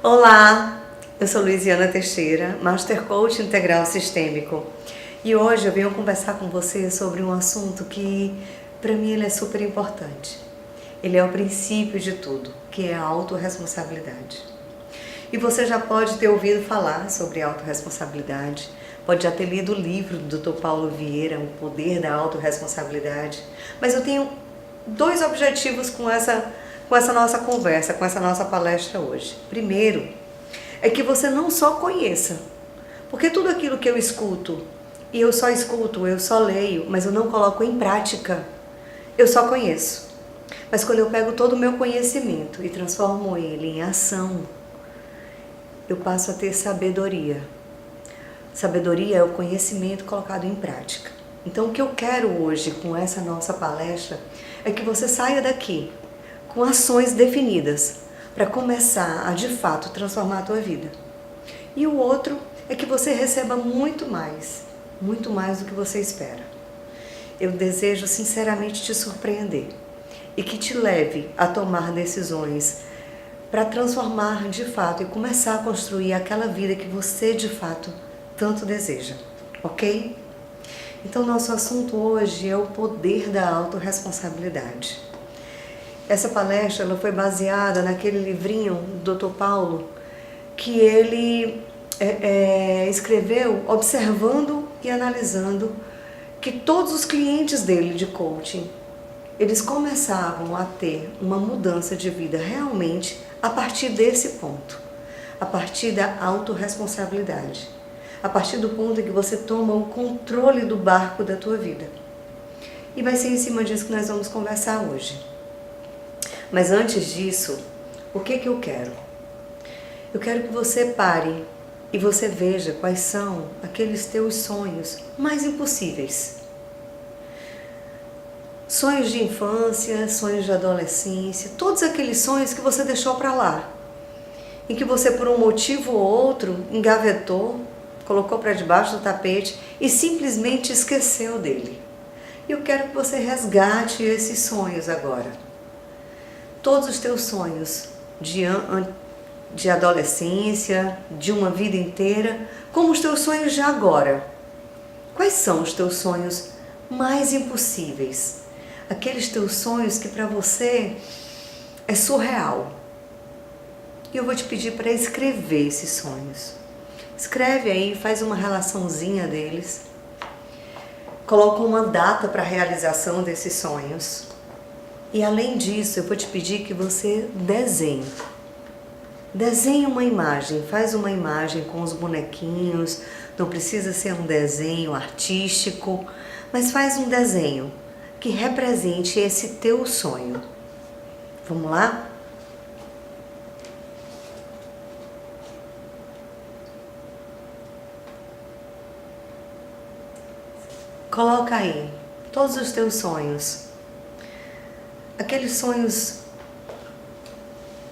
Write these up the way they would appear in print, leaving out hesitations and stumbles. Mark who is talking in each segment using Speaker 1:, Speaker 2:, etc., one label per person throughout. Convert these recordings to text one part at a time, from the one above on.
Speaker 1: Olá, eu sou Luiziana Teixeira, Master Coach Integral Sistêmico, e hoje eu venho conversar com você sobre um assunto que para mim ele é super importante. Ele é o princípio de tudo, que é a autorresponsabilidade. E você já pode ter ouvido falar sobre autorresponsabilidade, pode já ter lido o livro do Dr. Paulo Vieira, O Poder da Autorresponsabilidade, mas eu tenho dois objetivos com essa nossa conversa, com essa nossa palestra hoje. Primeiro, é que você não só conheça, porque tudo aquilo que eu escuto, e eu só leio, mas eu não coloco em prática, eu só conheço. Mas quando eu pego todo o meu conhecimento e transformo ele em ação, eu passo a ter sabedoria. Sabedoria é o conhecimento colocado em prática. Então o que eu quero hoje com essa nossa palestra é que você saia daqui com ações definidas para começar a de fato transformar a tua vida. E o outro é que você receba muito mais do que você espera. Eu desejo sinceramente te surpreender e que te leve a tomar decisões para transformar de fato e começar a construir aquela vida que você de fato tanto deseja, ok? Então nosso assunto hoje é o poder da autorresponsabilidade. Essa palestra ela foi baseada naquele livrinho do Dr. Paulo que ele escreveu observando e analisando que todos os clientes dele de coaching, eles começavam a ter uma mudança de vida realmente a partir desse ponto, a partir da autorresponsabilidade, a partir do ponto em que você toma o controle do barco da tua vida. E vai ser em cima disso que nós vamos conversar hoje. Mas antes disso, o que eu quero? Eu quero que você pare e você veja quais são aqueles teus sonhos mais impossíveis. Sonhos de infância, sonhos de adolescência, todos aqueles sonhos que você deixou para lá, em que você por um motivo ou outro engavetou, colocou para debaixo do tapete e simplesmente esqueceu dele. E eu quero que você resgate esses sonhos agora. Todos os teus sonhos de adolescência, de uma vida inteira, como os teus sonhos de agora. Quais são os teus sonhos mais impossíveis? Aqueles teus sonhos que para você é surreal. E eu vou te pedir para escrever esses sonhos. Escreve aí, faz uma relaçãozinha deles. Coloca uma data para a realização desses sonhos. E além disso, eu vou te pedir que você desenhe. Desenhe uma imagem, faz uma imagem com os bonequinhos, não precisa ser um desenho artístico, mas faz um desenho que represente esse teu sonho. Vamos lá? Coloca aí todos os teus sonhos. Aqueles sonhos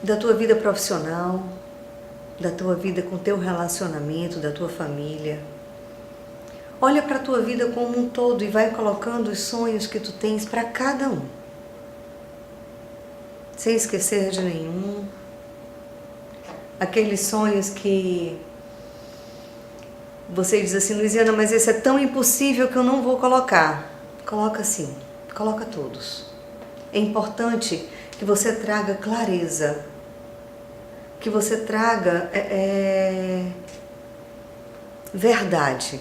Speaker 1: da tua vida profissional, da tua vida com teu relacionamento, da tua família. Olha para a tua vida como um todo e vai colocando os sonhos que tu tens para cada um. Sem esquecer de nenhum. Aqueles sonhos que você diz assim, Luiziana, mas esse é tão impossível que eu não vou colocar. Coloca sim, coloca todos. É importante que você traga clareza, que você traga verdade.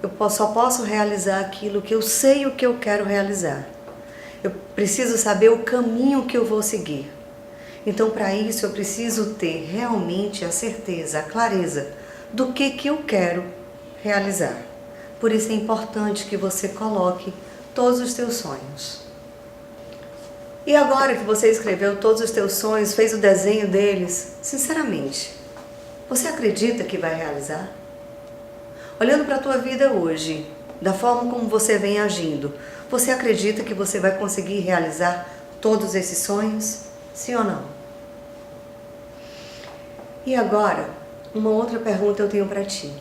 Speaker 1: Eu só posso realizar aquilo que eu sei o que eu quero realizar. Eu preciso saber o caminho que eu vou seguir. Então, para isso, eu preciso ter realmente a certeza, a clareza do que eu quero realizar. Por isso é importante que você coloque todos os teus sonhos. E agora que você escreveu todos os teus sonhos, fez o desenho deles, sinceramente, você acredita que vai realizar? Olhando para a tua vida hoje, da forma como você vem agindo, você acredita que você vai conseguir realizar todos esses sonhos? Sim ou não? E agora, uma outra pergunta eu tenho para ti.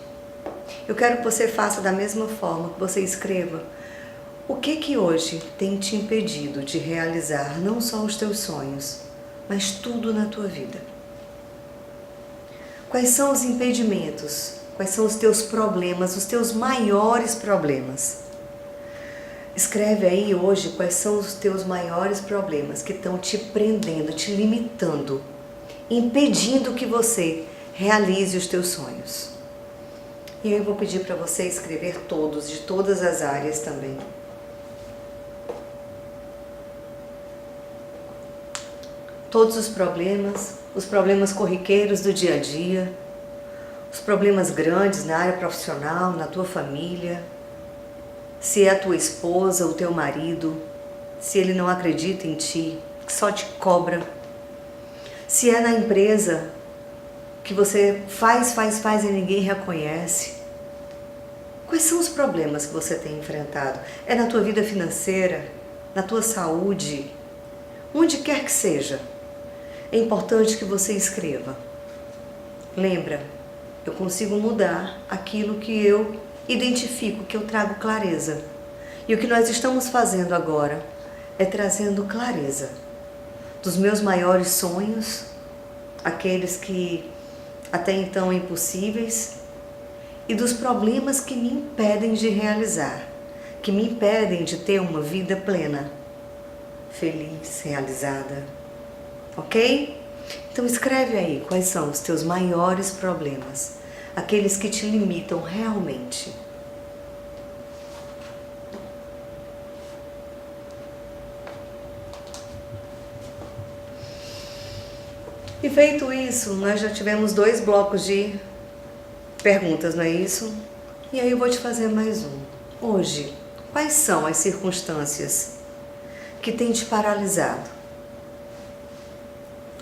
Speaker 1: Eu quero que você faça da mesma forma, que você escreva o que hoje tem te impedido de realizar não só os teus sonhos, mas tudo na tua vida. Quais são os impedimentos? Quais são os teus problemas, os teus maiores problemas? Escreve aí hoje quais são os teus maiores problemas que estão te prendendo, te limitando, impedindo que você realize os teus sonhos. E eu vou pedir para você escrever todos, de todas as áreas também. Todos os problemas corriqueiros do dia a dia, os problemas grandes na área profissional, na tua família, se é a tua esposa, o teu marido, se ele não acredita em ti, que só te cobra, se é na empresa que você faz e ninguém reconhece. Quais são os problemas que você tem enfrentado? É na tua vida financeira, na tua saúde, onde quer que seja. É importante que você escreva. Lembra, eu consigo mudar aquilo que eu identifico, que eu trago clareza. E o que nós estamos fazendo agora é trazendo clareza dos meus maiores sonhos, aqueles que até então impossíveis, e dos problemas que me impedem de realizar, que me impedem de ter uma vida plena, feliz, realizada. Ok? Então escreve aí quais são os teus maiores problemas, aqueles que te limitam realmente. E feito isso, nós já tivemos 2 blocos de perguntas, não é isso? E aí eu vou te fazer mais um. Hoje, quais são as circunstâncias que têm te paralisado?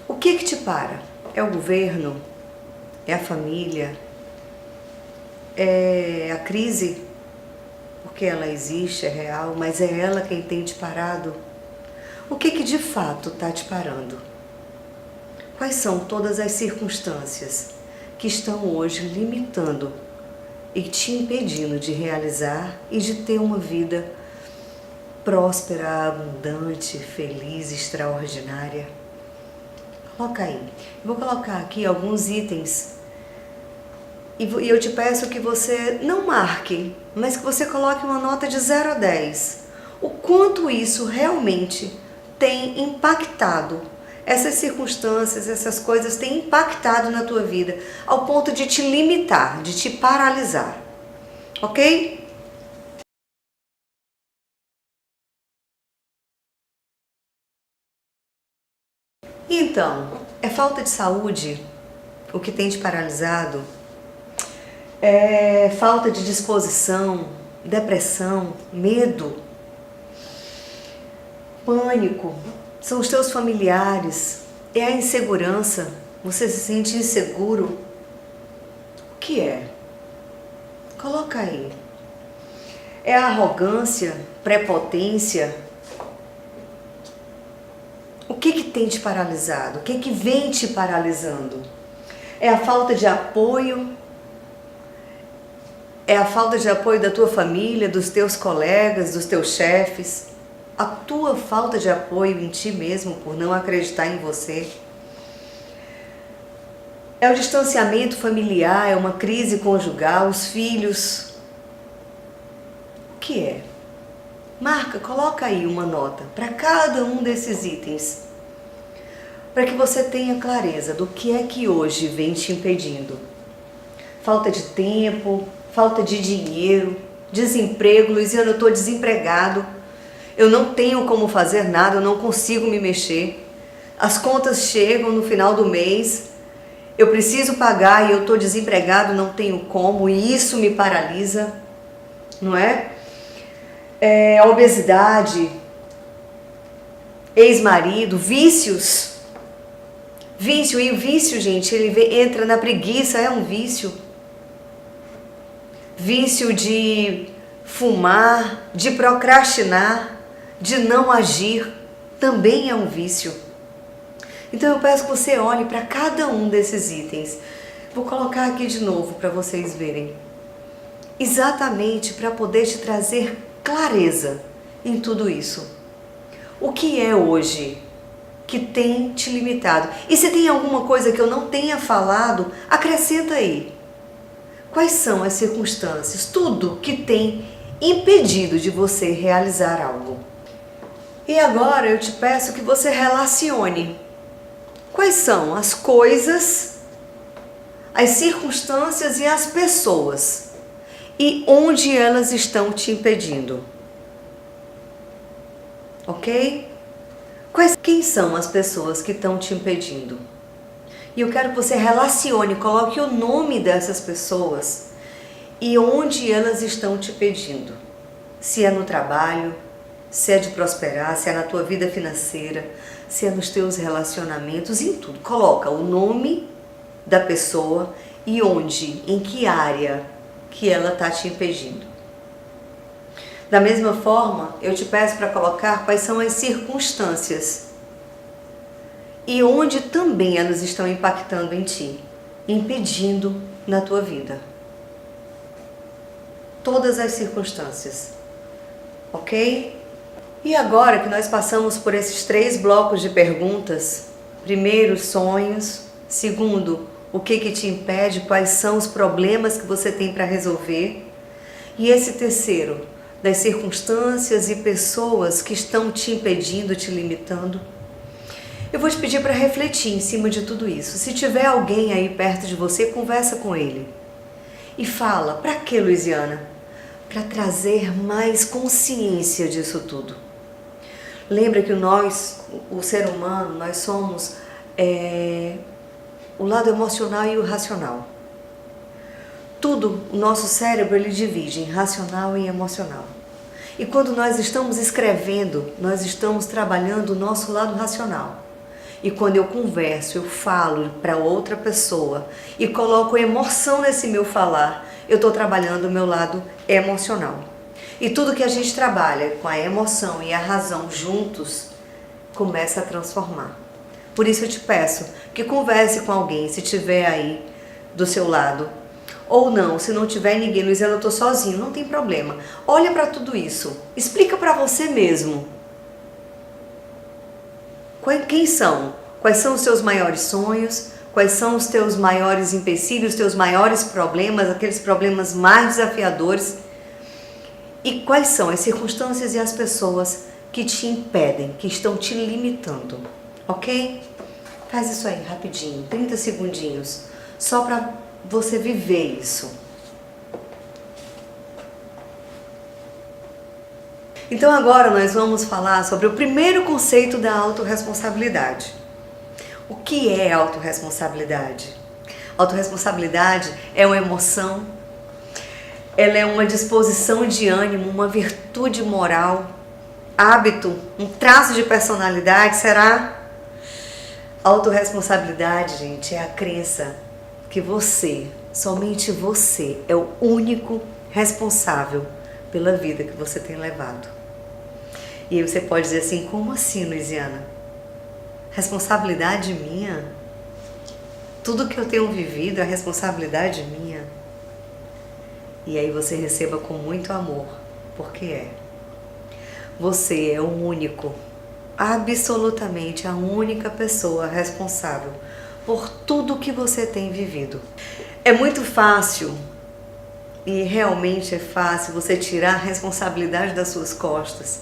Speaker 1: O que te para? É o governo? É a família? É a crise? Porque ela existe, é real, mas é ela quem tem te parado? O que de fato está te parando? Quais são todas as circunstâncias que estão hoje limitando e te impedindo de realizar e de ter uma vida próspera, abundante, feliz, extraordinária? Coloca aí. Eu vou colocar aqui alguns itens e eu te peço que você não marque, mas que você coloque uma nota de 0 a 10. O quanto isso realmente tem impactado, essas circunstâncias, essas coisas têm impactado na tua vida ao ponto de te limitar, de te paralisar. Ok? Então, é falta de saúde o que tem te paralisado? É falta de disposição, depressão, medo, pânico? São os teus familiares? É a insegurança? Você se sente inseguro? O que é? Coloca aí. É a arrogância, prepotência? O que tem te paralisado? O que vem te paralisando? É a falta de apoio? É a falta de apoio da tua família, dos teus colegas, dos teus chefes? A tua falta de apoio em ti mesmo por não acreditar em você? É o distanciamento familiar? É uma crise conjugal? Os filhos? O que é? Marca, coloca aí uma nota para cada um desses itens, para que você tenha clareza do que é que hoje vem te impedindo. Falta de tempo, falta de dinheiro, desemprego. Luiziano, eu estou desempregado, eu não tenho como fazer nada, eu não consigo me mexer. As contas chegam no final do mês, eu preciso pagar e eu estou desempregado, não tenho como, e isso me paralisa, não é? A obesidade, ex-marido, vícios. Vício, e o vício, gente, ele entra na preguiça, é um vício. Vício de fumar, de procrastinar, de não agir, também é um vício. Então eu peço que você olhe para cada um desses itens. Vou colocar aqui de novo para vocês verem. Exatamente para poder te trazer clareza em tudo isso. O que é hoje que tem te limitado. E se tem alguma coisa que eu não tenha falado, acrescenta aí. Quais são as circunstâncias, tudo que tem impedido de você realizar algo? E agora eu te peço que você relacione. Quais são as coisas, as circunstâncias e as pessoas e onde elas estão te impedindo? Ok? Quem são as pessoas que estão te impedindo? E eu quero que você relacione, coloque o nome dessas pessoas e onde elas estão te impedindo. Se é no trabalho, se é de prosperar, se é na tua vida financeira, se é nos teus relacionamentos, em tudo. Coloca o nome da pessoa e onde, em que área que ela está te impedindo. Da mesma forma, eu te peço para colocar quais são as circunstâncias e onde também elas estão impactando em ti, impedindo na tua vida. Todas as circunstâncias, ok? E agora que nós passamos por esses 3 blocos de perguntas, primeiro, sonhos, segundo, o que te impede, quais são os problemas que você tem para resolver, e esse terceiro, das circunstâncias e pessoas que estão te impedindo, te limitando. Eu vou te pedir para refletir em cima de tudo isso. Se tiver alguém aí perto de você, conversa com ele. E fala, para que, Luiziana? Para trazer mais consciência disso tudo. Lembra que nós, o ser humano, nós somos o lado emocional e o racional. Tudo, o nosso cérebro, ele divide em racional e emocional. E quando nós estamos escrevendo, nós estamos trabalhando o nosso lado racional. E quando eu converso, eu falo para outra pessoa e coloco emoção nesse meu falar, eu estou trabalhando o meu lado emocional. E tudo que a gente trabalha com a emoção e a razão juntos, começa a transformar. Por isso eu te peço que converse com alguém, se tiver aí do seu lado. Ou não, se não tiver ninguém, Luiziana, eu estou sozinho, não tem problema. Olha para tudo isso, explica para você mesmo. Quem são? Quais são os seus maiores sonhos? Quais são os teus maiores empecilhos, os teus maiores problemas, aqueles problemas mais desafiadores? E quais são as circunstâncias e as pessoas que te impedem, que estão te limitando? Ok? Faz isso aí rapidinho, 30 segundinhos, só para você viver isso. Então agora nós vamos falar sobre o primeiro conceito da autorresponsabilidade. O que é autorresponsabilidade? Autorresponsabilidade é uma emoção, ela é uma disposição de ânimo, uma virtude moral, hábito, um traço de personalidade, será? Autorresponsabilidade, gente, é a crença que você, somente você, é o único responsável pela vida que você tem levado. E aí você pode dizer assim, como assim, Luiziana? Responsabilidade minha? Tudo que eu tenho vivido é responsabilidade minha? E aí você receba com muito amor, porque é. Você é o único, absolutamente a única pessoa responsável por tudo que você tem vivido. É muito fácil, e realmente é fácil, você tirar a responsabilidade das suas costas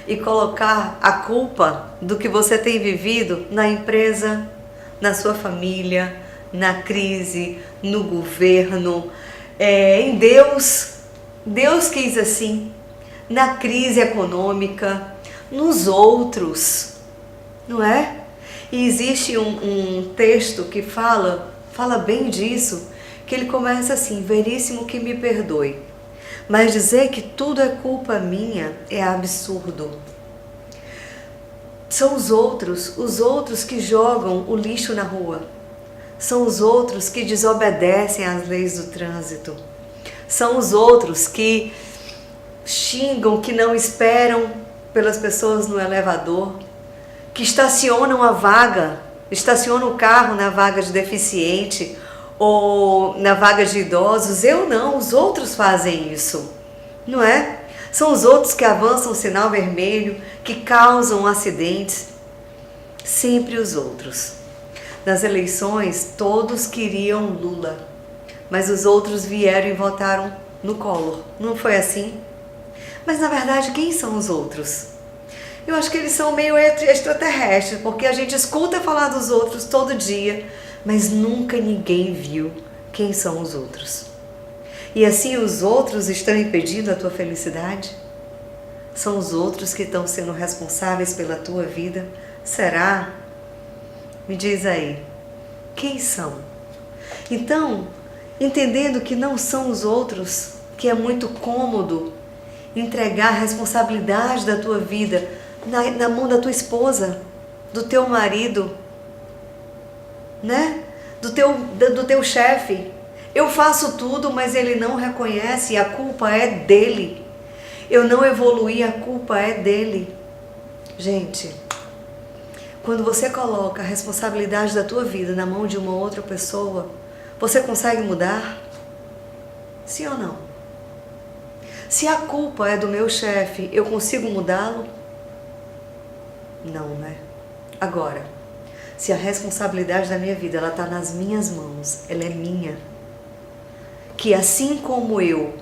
Speaker 1: e colocar a culpa do que você tem vivido na empresa, na sua família, na crise, no governo, em Deus. Deus quis assim, na crise econômica, nos outros, não é? E existe um texto que fala bem disso, que ele começa assim, veríssimo que me perdoe. Mas dizer que tudo é culpa minha é absurdo. São os outros que jogam o lixo na rua. São os outros que desobedecem às leis do trânsito. São os outros que xingam, que não esperam pelas pessoas no elevador, que estacionam o carro na vaga de deficiente ou na vaga de idosos. Eu não, os outros fazem isso, não é? São os outros que avançam o sinal vermelho, que causam acidentes. Sempre os outros. Nas eleições, todos queriam Lula, mas os outros vieram e votaram no Collor. Não foi assim? Mas na verdade, quem são os outros? Eu acho que eles são meio extraterrestres, porque a gente escuta falar dos outros todo dia, mas nunca ninguém viu quem são os outros. E assim os outros estão impedindo a tua felicidade? São os outros que estão sendo responsáveis pela tua vida? Será? Me diz aí, quem são? Então, entendendo que não são os outros, que é muito cômodo entregar a responsabilidade da tua vida na mão da tua esposa, do teu marido, né? Do teu chefe. Eu faço tudo, mas ele não reconhece e a culpa é dele. Eu não evoluí, a culpa é dele. Gente, quando você coloca a responsabilidade da tua vida na mão de uma outra pessoa, você consegue mudar? Sim ou não? Se a culpa é do meu chefe, eu consigo mudá-lo? Não, né? Agora, se a responsabilidade da minha vida ela está nas minhas mãos, ela é minha, que assim como eu,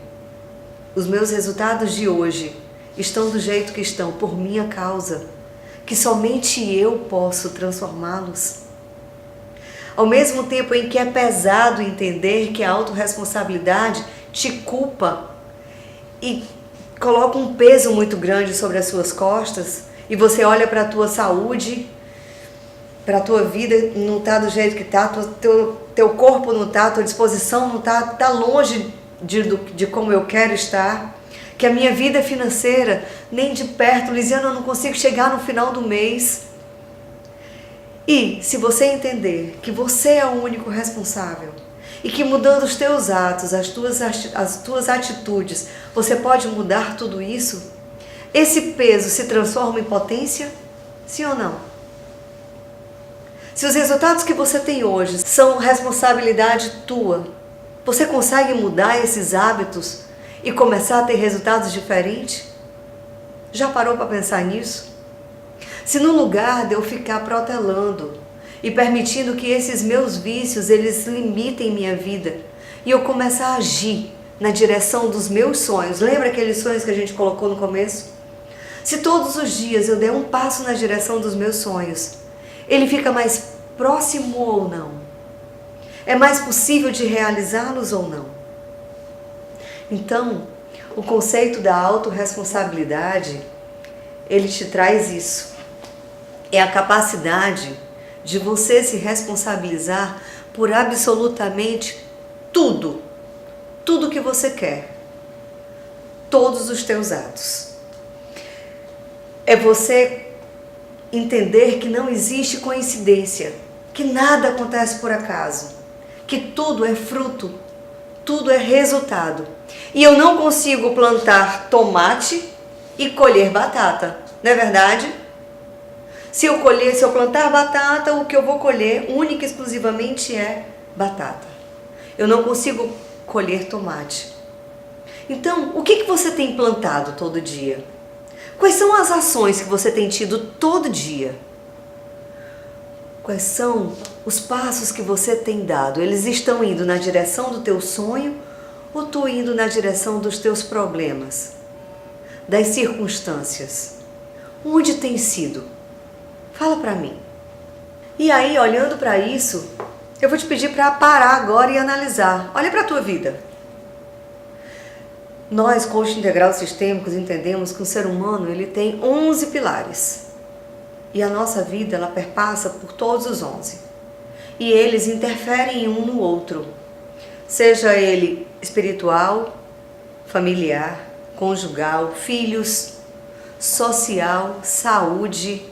Speaker 1: os meus resultados de hoje estão do jeito que estão por minha causa, que somente eu posso transformá-los. Ao mesmo tempo em que é pesado entender que a autorresponsabilidade te culpa e coloca um peso muito grande sobre as suas costas, e você olha para a tua saúde, para a tua vida, não está do jeito que está, teu corpo não está, tua disposição não está longe de como eu quero estar, que a minha vida financeira, nem de perto, Lisiana, eu não consigo chegar no final do mês. E se você entender que você é o único responsável e que mudando os teus atos, as tuas atitudes, você pode mudar tudo isso, esse peso se transforma em potência? Sim ou não? Se os resultados que você tem hoje são responsabilidade tua, você consegue mudar esses hábitos e começar a ter resultados diferentes? Já parou para pensar nisso? Se no lugar de eu ficar protelando e permitindo que esses meus vícios eles limitem minha vida e eu começar a agir na direção dos meus sonhos, lembra aqueles sonhos que a gente colocou no começo? Se todos os dias eu der um passo na direção dos meus sonhos, ele fica mais próximo ou não? É mais possível de realizá-los ou não? Então, o conceito da autorresponsabilidade, ele te traz isso. É a capacidade de você se responsabilizar por absolutamente tudo. Tudo que você quer. Todos os teus atos. É você entender que não existe coincidência, que nada acontece por acaso, que tudo é fruto, tudo é resultado. E eu não consigo plantar tomate e colher batata, não é verdade? Se eu plantar batata, o que eu vou colher única e exclusivamente é batata. Eu não consigo colher tomate. Então, o que você tem plantado todo dia? Quais são as ações que você tem tido todo dia? Quais são os passos que você tem dado? Eles estão indo na direção do teu sonho ou estão indo na direção dos teus problemas? Das circunstâncias? Onde tem sido? Fala para mim. E aí, olhando para isso, eu vou te pedir para parar agora e analisar. Olha para a tua vida. Nós, coach integral sistêmicos, entendemos que o ser humano ele tem 11 pilares. E a nossa vida ela perpassa por todos os 11. E eles interferem um no outro. Seja ele espiritual, familiar, conjugal, filhos, social, saúde,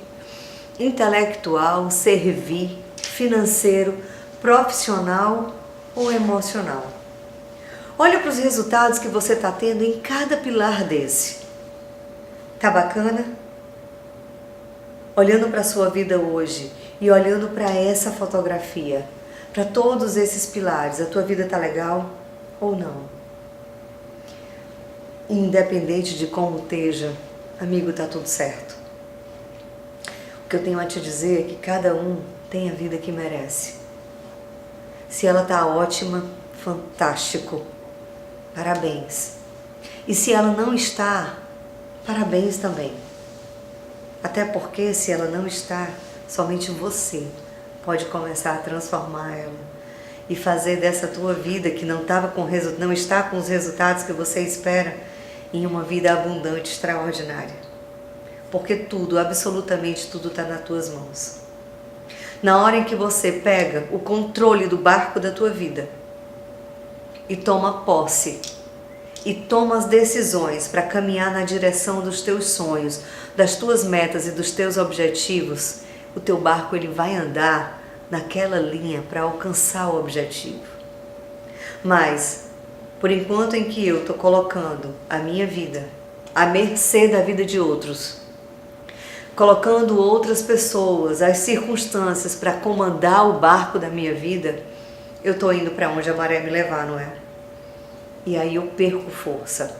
Speaker 1: intelectual, servir, financeiro, profissional ou emocional. Olha para os resultados que você está tendo em cada pilar desse. Tá bacana? Olhando para a sua vida hoje e olhando para essa fotografia, para todos esses pilares, a tua vida tá legal ou não? Independente de como esteja, amigo, tá tudo certo. O que eu tenho a te dizer é que cada um tem a vida que merece. Se ela está ótima, fantástico, parabéns. E se ela não está, parabéns também. Até porque se ela não está, somente você pode começar a transformar ela e fazer dessa tua vida que não está com os resultados que você espera, em uma vida abundante, extraordinária. Porque tudo, absolutamente tudo está nas tuas mãos. Na hora em que você pega o controle do barco da tua vida e toma posse, e toma as decisões para caminhar na direção dos teus sonhos, das tuas metas e dos teus objetivos, o teu barco ele vai andar naquela linha para alcançar o objetivo. Mas, por enquanto em que eu estou colocando a minha vida à mercê da vida de outros, colocando outras pessoas, as circunstâncias para comandar o barco da minha vida, eu estou indo para onde a maré me levar, não é? E aí eu perco força.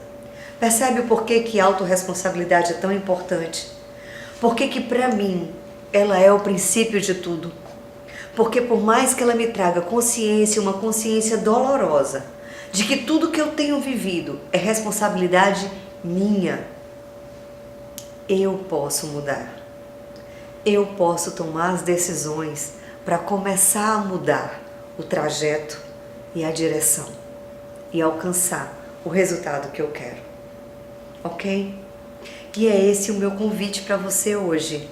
Speaker 1: Percebe o porquê que a autorresponsabilidade é tão importante? Porquê que para mim ela é o princípio de tudo? Porque por mais que ela me traga consciência, uma consciência dolorosa, de que tudo que eu tenho vivido é responsabilidade minha, eu posso mudar. Eu posso tomar as decisões para começar a mudar o trajeto e a direção e alcançar o resultado que eu quero. Ok? E é esse o meu convite para você hoje.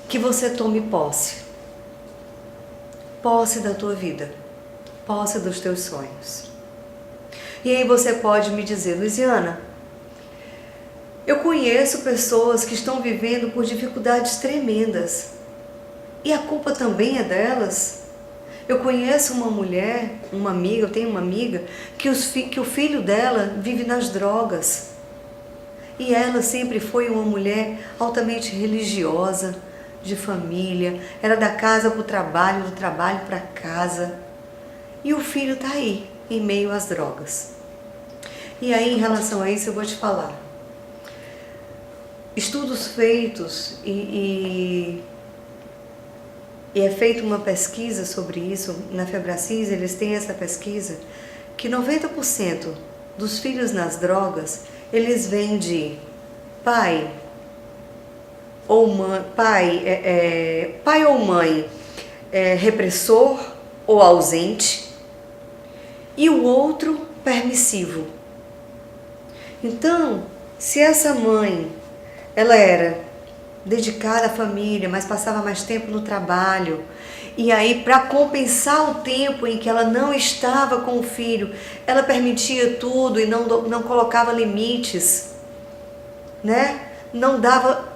Speaker 1: Que você tome posse. Posse da tua vida. Posse dos teus sonhos. E aí você pode me dizer, Luiziana, eu conheço pessoas que estão vivendo por dificuldades tremendas. E a culpa também é delas? Eu conheço uma mulher, uma amiga, eu tenho uma amiga, que o filho dela vive nas drogas. E ela sempre foi uma mulher altamente religiosa, de família, era da casa para o trabalho, do trabalho para casa. E o filho está aí, em meio às drogas. E aí, em relação a isso, eu vou te falar. Estudos feitos e é feita uma pesquisa sobre isso, na Febracis eles têm essa pesquisa, que 90% dos filhos nas drogas, eles vêm de pai ou mãe repressor ou ausente, e o outro permissivo. Então, se essa mãe, ela era dedicada à família, mas passava mais tempo no trabalho, e aí para compensar o tempo em que ela não estava com o filho, ela permitia tudo e não colocava limites, né? Não dava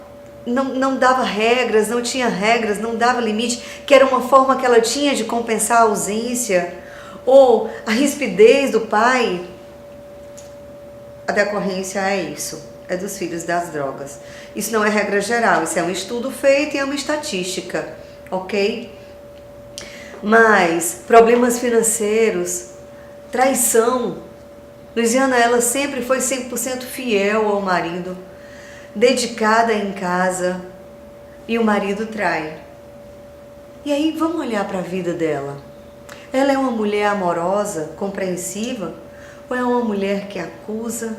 Speaker 1: regras, não tinha regras, não dava limite, que era uma forma que ela tinha de compensar a ausência, ou a rispidez do pai. A decorrência é isso, é dos filhos das drogas. Isso não é regra geral, isso é um estudo feito e é uma estatística, ok? Mas problemas financeiros, traição. Luiziana, ela sempre foi 100% fiel ao marido, dedicada em casa, e o marido trai. E aí vamos olhar para a vida dela. Ela é uma mulher amorosa, compreensiva, ou é uma mulher que acusa,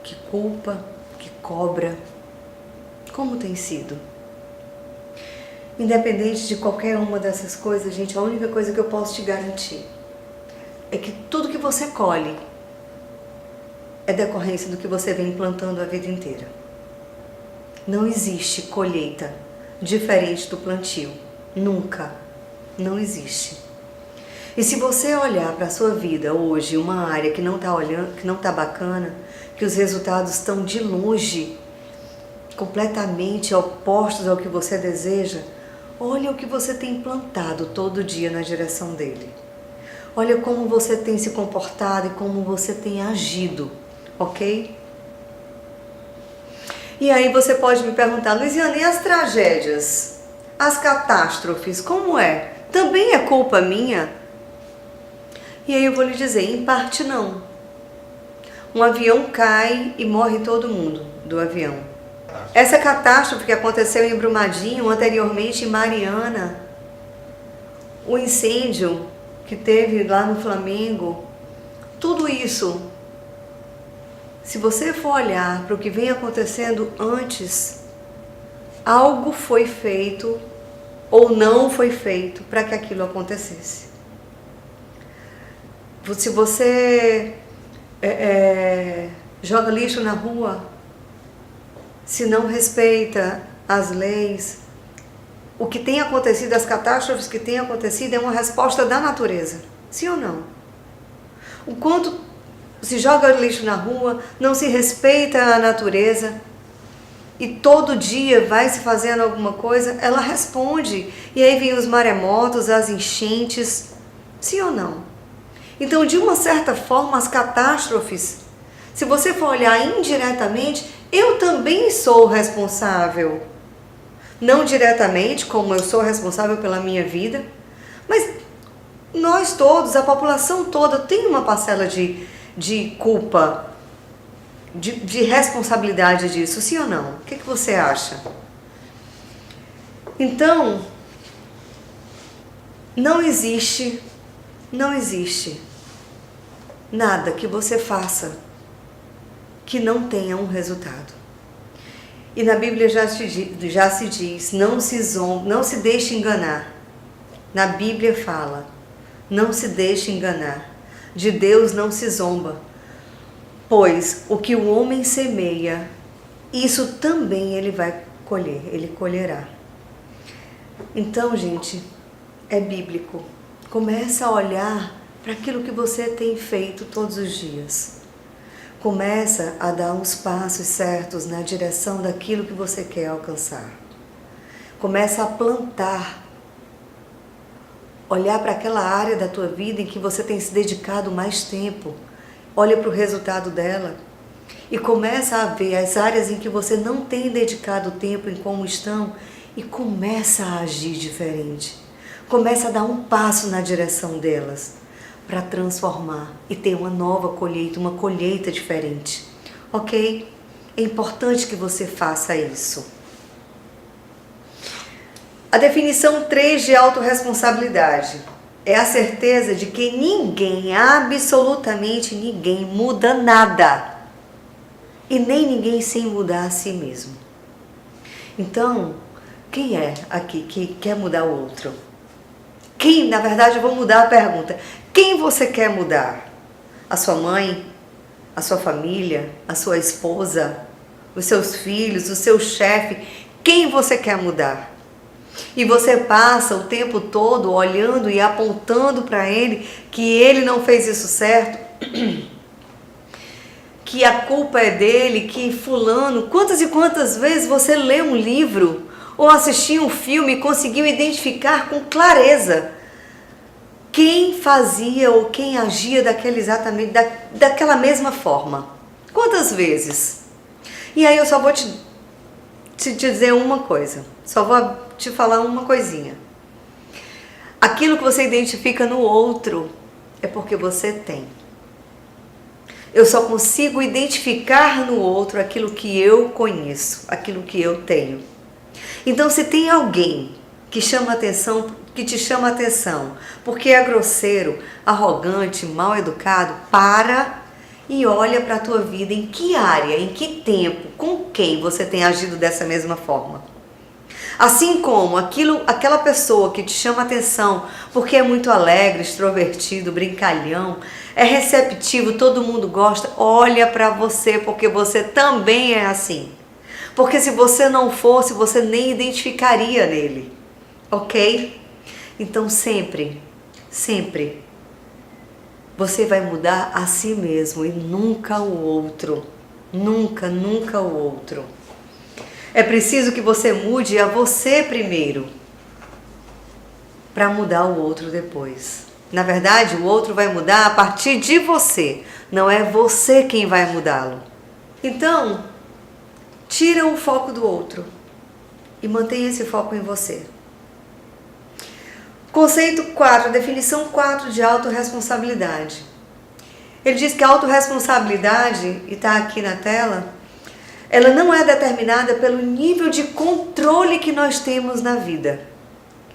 Speaker 1: que culpa, que cobra? Como tem sido? Independente de qualquer uma dessas coisas, gente, a única coisa que eu posso te garantir é que tudo que você colhe é decorrência do que você vem plantando a vida inteira. Não existe colheita diferente do plantio. Nunca. Não existe. E se você olhar para a sua vida hoje, uma área que não está bacana, que os resultados estão de longe, completamente opostos ao que você deseja, olha o que você tem plantado todo dia na direção dele. Olha como você tem se comportado e como você tem agido, ok? E aí você pode me perguntar, Luiziana, e as tragédias? As catástrofes, como é? Também é culpa minha? E aí eu vou lhe dizer, em parte não. um avião cai e morre todo mundo do avião. Essa catástrofe que aconteceu em Brumadinho, anteriormente em Mariana, o incêndio que teve lá no Flamengo, tudo isso, se você for olhar para o que vem acontecendo antes, algo foi feito ou não foi feito para que aquilo acontecesse. Se você joga lixo na rua, se não respeita as leis, o que tem acontecido, as catástrofes que têm acontecido é uma resposta da natureza, sim ou não? O quanto se joga lixo na rua, não se respeita a natureza e todo dia vai se fazendo alguma coisa, ela responde. E aí vem os maremotos, as enchentes, sim ou não? Então, de uma certa forma, as catástrofes, se você for olhar indiretamente, eu também sou responsável. Não diretamente, como eu sou responsável pela minha vida, mas nós todos, a população toda, tem uma parcela de culpa, de responsabilidade disso, sim ou não? O que você acha? Então, não existe nada que você faça que não tenha um resultado. E na Bíblia já se diz, não se deixe enganar. Na Bíblia fala, não se deixe enganar. De Deus não se zomba. Pois o que o homem semeia, isso também ele vai colher, ele colherá. Então, gente, é bíblico. Começa a olhar para aquilo que você tem feito todos os dias. Começa a dar uns passos certos na direção daquilo que você quer alcançar. Começa a plantar. Olhar para aquela área da tua vida em que você tem se dedicado mais tempo. Olha para o resultado dela. E começa a ver as áreas em que você não tem dedicado tempo em como estão e começa a agir diferente. Começa a dar um passo na direção delas, para transformar e ter uma nova colheita, uma colheita diferente, ok? É importante que você faça isso. A definição 3 de autorresponsabilidade é a certeza de que ninguém, absolutamente ninguém, muda nada e nem ninguém sem mudar a si mesmo. Então, quem é aqui que quer mudar o outro? Quem, na verdade, eu vou mudar a pergunta. Quem você quer mudar? A sua mãe? A sua família? A sua esposa? Os seus filhos? O seu chefe? Quem você quer mudar? E você passa o tempo todo olhando e apontando para ele que ele não fez isso certo, que a culpa é dele, que fulano... Quantas e quantas vezes você lê um livro ou assistiu um filme e conseguiu identificar com clareza quem fazia ou quem agia daquela mesma forma? Quantas vezes? E aí eu só vou te dizer uma coisa, só vou te falar uma coisinha. Aquilo que você identifica no outro é porque você tem. Eu só consigo identificar no outro aquilo que eu conheço, aquilo que eu tenho. Então, se tem alguém que te chama atenção, porque é grosseiro, arrogante, mal educado, para e olha para a tua vida, em que área, em que tempo, com quem você tem agido dessa mesma forma. Assim como aquela pessoa que te chama atenção porque é muito alegre, extrovertido, brincalhão, é receptivo, todo mundo gosta, olha para você porque você também é assim. Porque se você não fosse, você nem identificaria nele, ok? Então sempre, sempre, você vai mudar a si mesmo e nunca o outro. Nunca, nunca o outro. É preciso que você mude a você primeiro, para mudar o outro depois. Na verdade, o outro vai mudar a partir de você, não é você quem vai mudá-lo. Então, tira o foco do outro e mantenha esse foco em você. Conceito 4, definição 4 de autorresponsabilidade. Ele diz que a autorresponsabilidade, e está aqui na tela, ela não é determinada pelo nível de controle que nós temos na vida,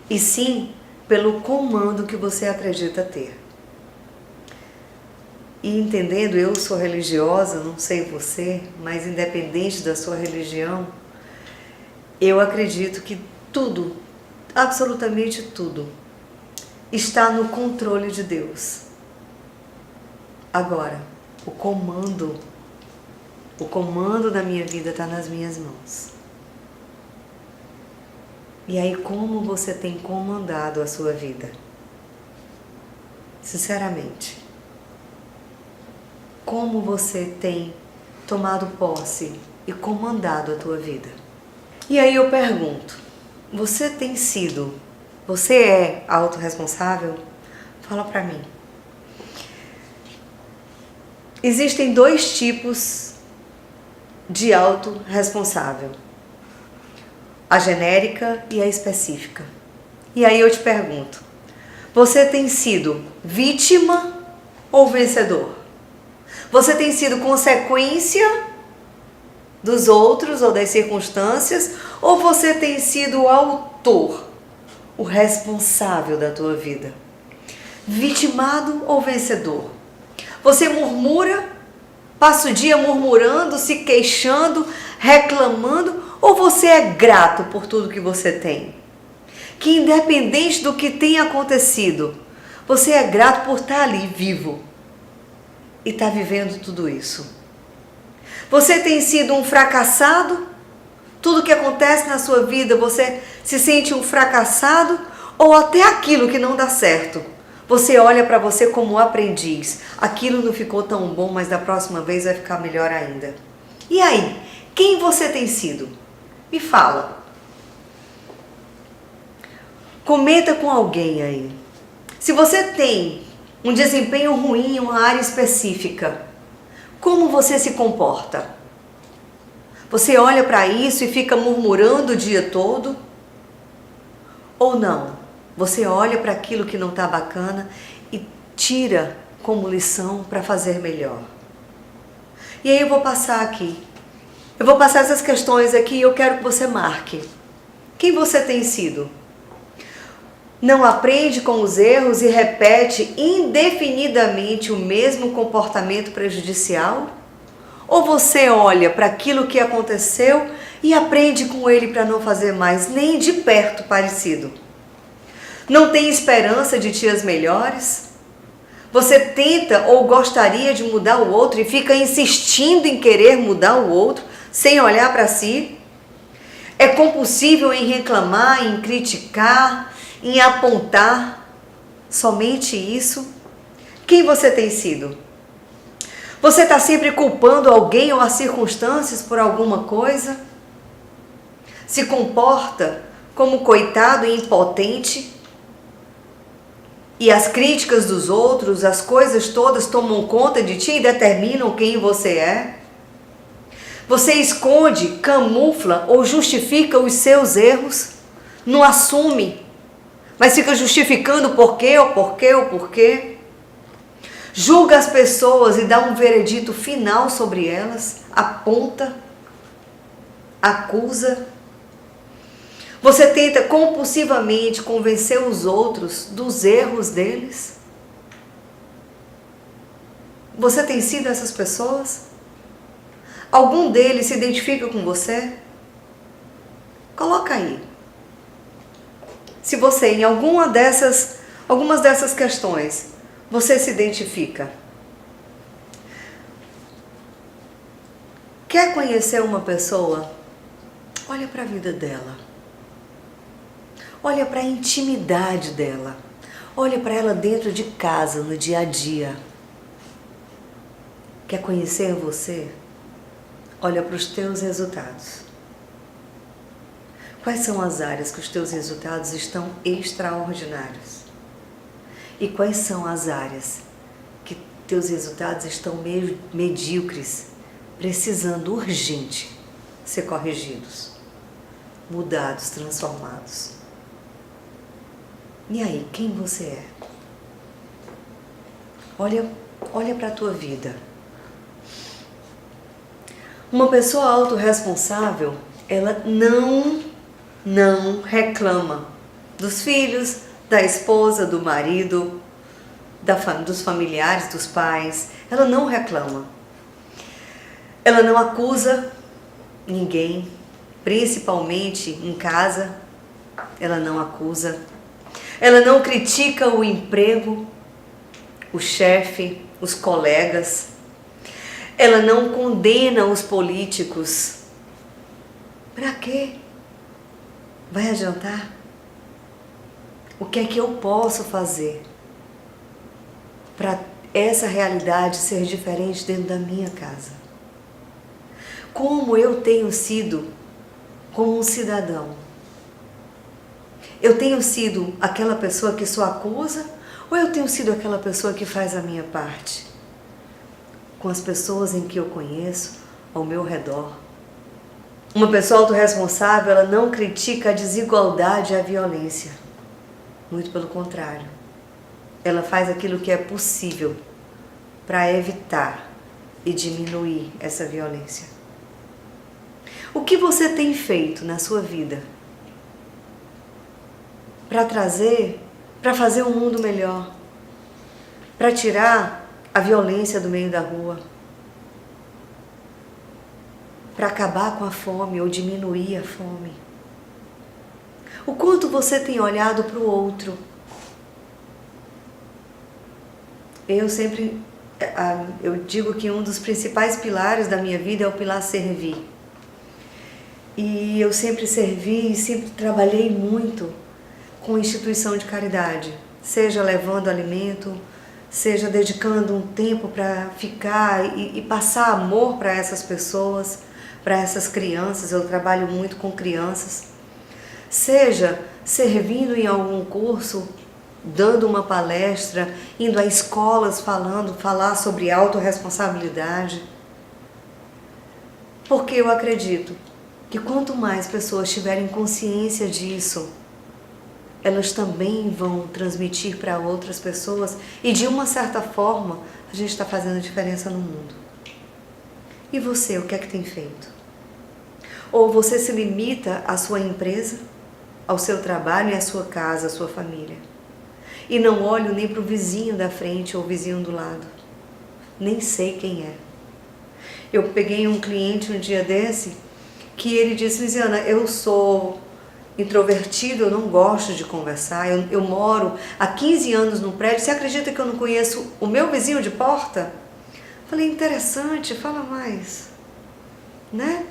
Speaker 1: e sim pelo comando que você acredita ter. E entendendo, eu sou religiosa, não sei você, mas independente da sua religião, eu acredito que tudo, absolutamente tudo, está no controle de Deus. Agora, o comando da minha vida está nas minhas mãos. E aí, como você tem comandado a sua vida? Sinceramente, como você tem tomado posse e comandado a tua vida? E aí eu pergunto, você é autorresponsável? Fala pra mim. Existem dois tipos de autorresponsável: a genérica e a específica. E aí eu te pergunto, você tem sido vítima ou vencedor? Você tem sido consequência dos outros ou das circunstâncias, ou você tem sido o autor, o responsável da tua vida? Vitimado ou vencedor? Você murmura, passa o dia murmurando, se queixando, reclamando, ou você é grato por tudo que você tem? Que independente do que tenha acontecido, você é grato por estar ali vivo e estar vivendo tudo isso. Você tem sido um fracassado? Tudo que acontece na sua vida, você se sente um fracassado? Ou até aquilo que não dá certo, você olha para você como um aprendiz. Aquilo não ficou tão bom, mas da próxima vez vai ficar melhor ainda. E aí, quem você tem sido? Me fala. Comenta com alguém aí. Se você tem um desempenho ruim em uma área específica, como você se comporta? Você olha para isso e fica murmurando o dia todo? Ou não? Você olha para aquilo que não está bacana e tira como lição para fazer melhor. E aí eu vou passar aqui. Eu vou passar essas questões aqui e eu quero que você marque. Quem você tem sido? Não aprende com os erros e repete indefinidamente o mesmo comportamento prejudicial? Ou você olha para aquilo que aconteceu e aprende com ele para não fazer mais nem de perto parecido? Não tem esperança de dias melhores? Você tenta ou gostaria de mudar o outro e fica insistindo em querer mudar o outro sem olhar para si? É compulsivo em reclamar, em criticar, em apontar? Somente isso? Quem você tem sido? Você está sempre culpando alguém ou as circunstâncias por alguma coisa? Se comporta como coitado e impotente? E as críticas dos outros, as coisas todas tomam conta de ti e determinam quem você é? Você esconde, camufla ou justifica os seus erros? Não assume, mas fica justificando o porquê, o porquê, o porquê? Julga as pessoas e dá um veredito final sobre elas? Aponta? Acusa? Você tenta compulsivamente convencer os outros dos erros deles? Você tem sido essas pessoas? Algum deles se identifica com você? Coloca aí. Se você em algumas dessas questões, você se identifica. Quer conhecer uma pessoa? Olha para a vida dela. Olha para a intimidade dela. Olha para ela dentro de casa, no dia a dia. Quer conhecer você? Olha para os teus resultados. Quais são as áreas que os teus resultados estão extraordinários? E quais são as áreas que teus resultados estão meio medíocres, precisando urgente ser corrigidos, mudados, transformados? E aí, quem você é? Olha olha para a tua vida. Uma pessoa autorresponsável, ela não reclama dos filhos, da esposa, do marido, dos familiares, dos pais. Ela não reclama. Ela não acusa ninguém, principalmente em casa. Ela não acusa. Ela não critica o emprego, o chefe, os colegas. Ela não condena os políticos. Para quê? Vai adiantar? O que é que eu posso fazer para essa realidade ser diferente dentro da minha casa? Como eu tenho sido como um cidadão? Eu tenho sido aquela pessoa que só acusa ou eu tenho sido aquela pessoa que faz a minha parte? Com as pessoas em que eu conheço ao meu redor. Uma pessoa autorresponsável, ela não critica a desigualdade e a violência. Muito pelo contrário. Ela faz aquilo que é possível para evitar e diminuir essa violência. O que você tem feito na sua vida para fazer um mundo melhor? Para tirar a violência do meio da rua? Para acabar com a fome ou diminuir a fome? O quanto você tem olhado para o outro? Eu digo que um dos principais pilares da minha vida é o pilar servir. E eu sempre servi e sempre trabalhei muito com instituição de caridade, seja levando alimento, seja dedicando um tempo para ficar e passar amor para essas pessoas, para essas crianças. Eu trabalho muito com crianças. Seja servindo em algum curso, dando uma palestra, indo a escolas falar sobre autorresponsabilidade. Porque eu acredito que quanto mais pessoas tiverem consciência disso, elas também vão transmitir para outras pessoas e de uma certa forma a gente está fazendo diferença no mundo. E você, o que é que tem feito? Ou você se limita à sua empresa, ao seu trabalho e à sua casa, à sua família? E não olho nem para o vizinho da frente ou o vizinho do lado. Nem sei quem é. Eu peguei um cliente um dia desse que ele disse: Luciana, eu sou introvertido, eu não gosto de conversar, eu moro há 15 anos num prédio, você acredita que eu não conheço o meu vizinho de porta? Falei, interessante, fala mais, né?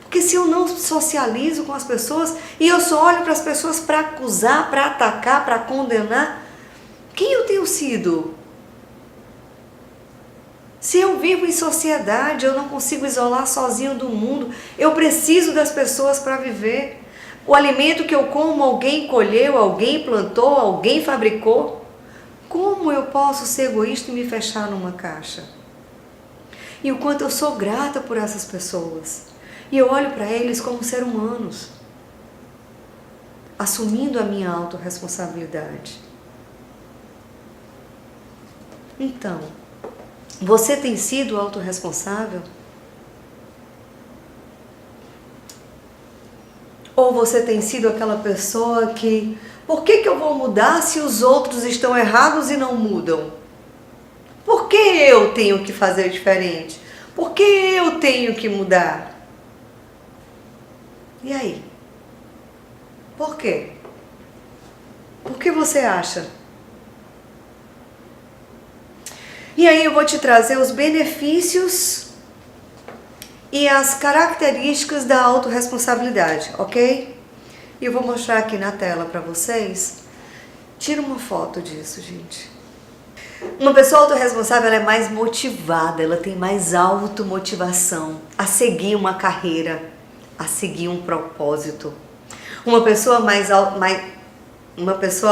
Speaker 1: Porque se eu não socializo com as pessoas e eu só olho para as pessoas para acusar, para atacar, para condenar, quem eu tenho sido? Se eu vivo em sociedade, eu não consigo isolar sozinho do mundo, eu preciso das pessoas para viver. O alimento que eu como, alguém colheu, alguém plantou, alguém fabricou. Como eu posso ser egoísta e me fechar numa caixa? E o quanto eu sou grata por essas pessoas. E eu olho para eles como seres humanos, assumindo a minha autorresponsabilidade. Então, você tem sido autorresponsável? Ou você tem sido aquela pessoa que, por que eu vou mudar se os outros estão errados e não mudam? Por que eu tenho que fazer diferente? Por que eu tenho que mudar? E aí? Por quê? Por que você acha? E aí eu vou te trazer os benefícios e as características da autorresponsabilidade, ok? E eu vou mostrar aqui na tela para vocês. Tira uma foto disso, gente. Uma pessoa autorresponsável, ela é mais motivada, ela tem mais automotivação a seguir uma carreira, a seguir um propósito. Uma pessoa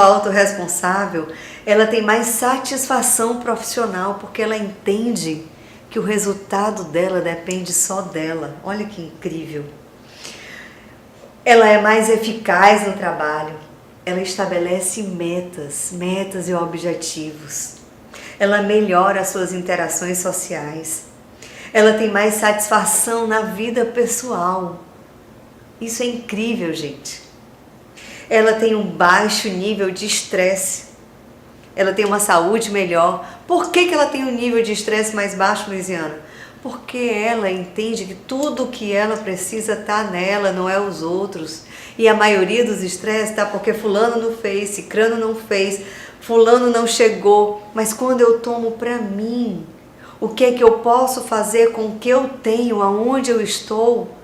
Speaker 1: autorresponsável, ela tem mais satisfação profissional, porque ela entende que o resultado dela depende só dela. Olha que incrível. Ela é mais eficaz no trabalho. Ela estabelece metas e objetivos. ela melhora as suas interações sociais, ela tem mais satisfação na vida pessoal. Isso é incrível, gente. Ela tem um baixo nível de estresse, ela tem uma saúde melhor. Por que ela tem um nível de estresse mais baixo, Luiziana? Porque ela entende que tudo que ela precisa está nela, não é os outros. E a maioria dos estresses está porque fulano não fez, cicrano não fez, fulano não chegou. Mas quando eu tomo para mim, o que é que eu posso fazer com o que eu tenho, aonde eu estou,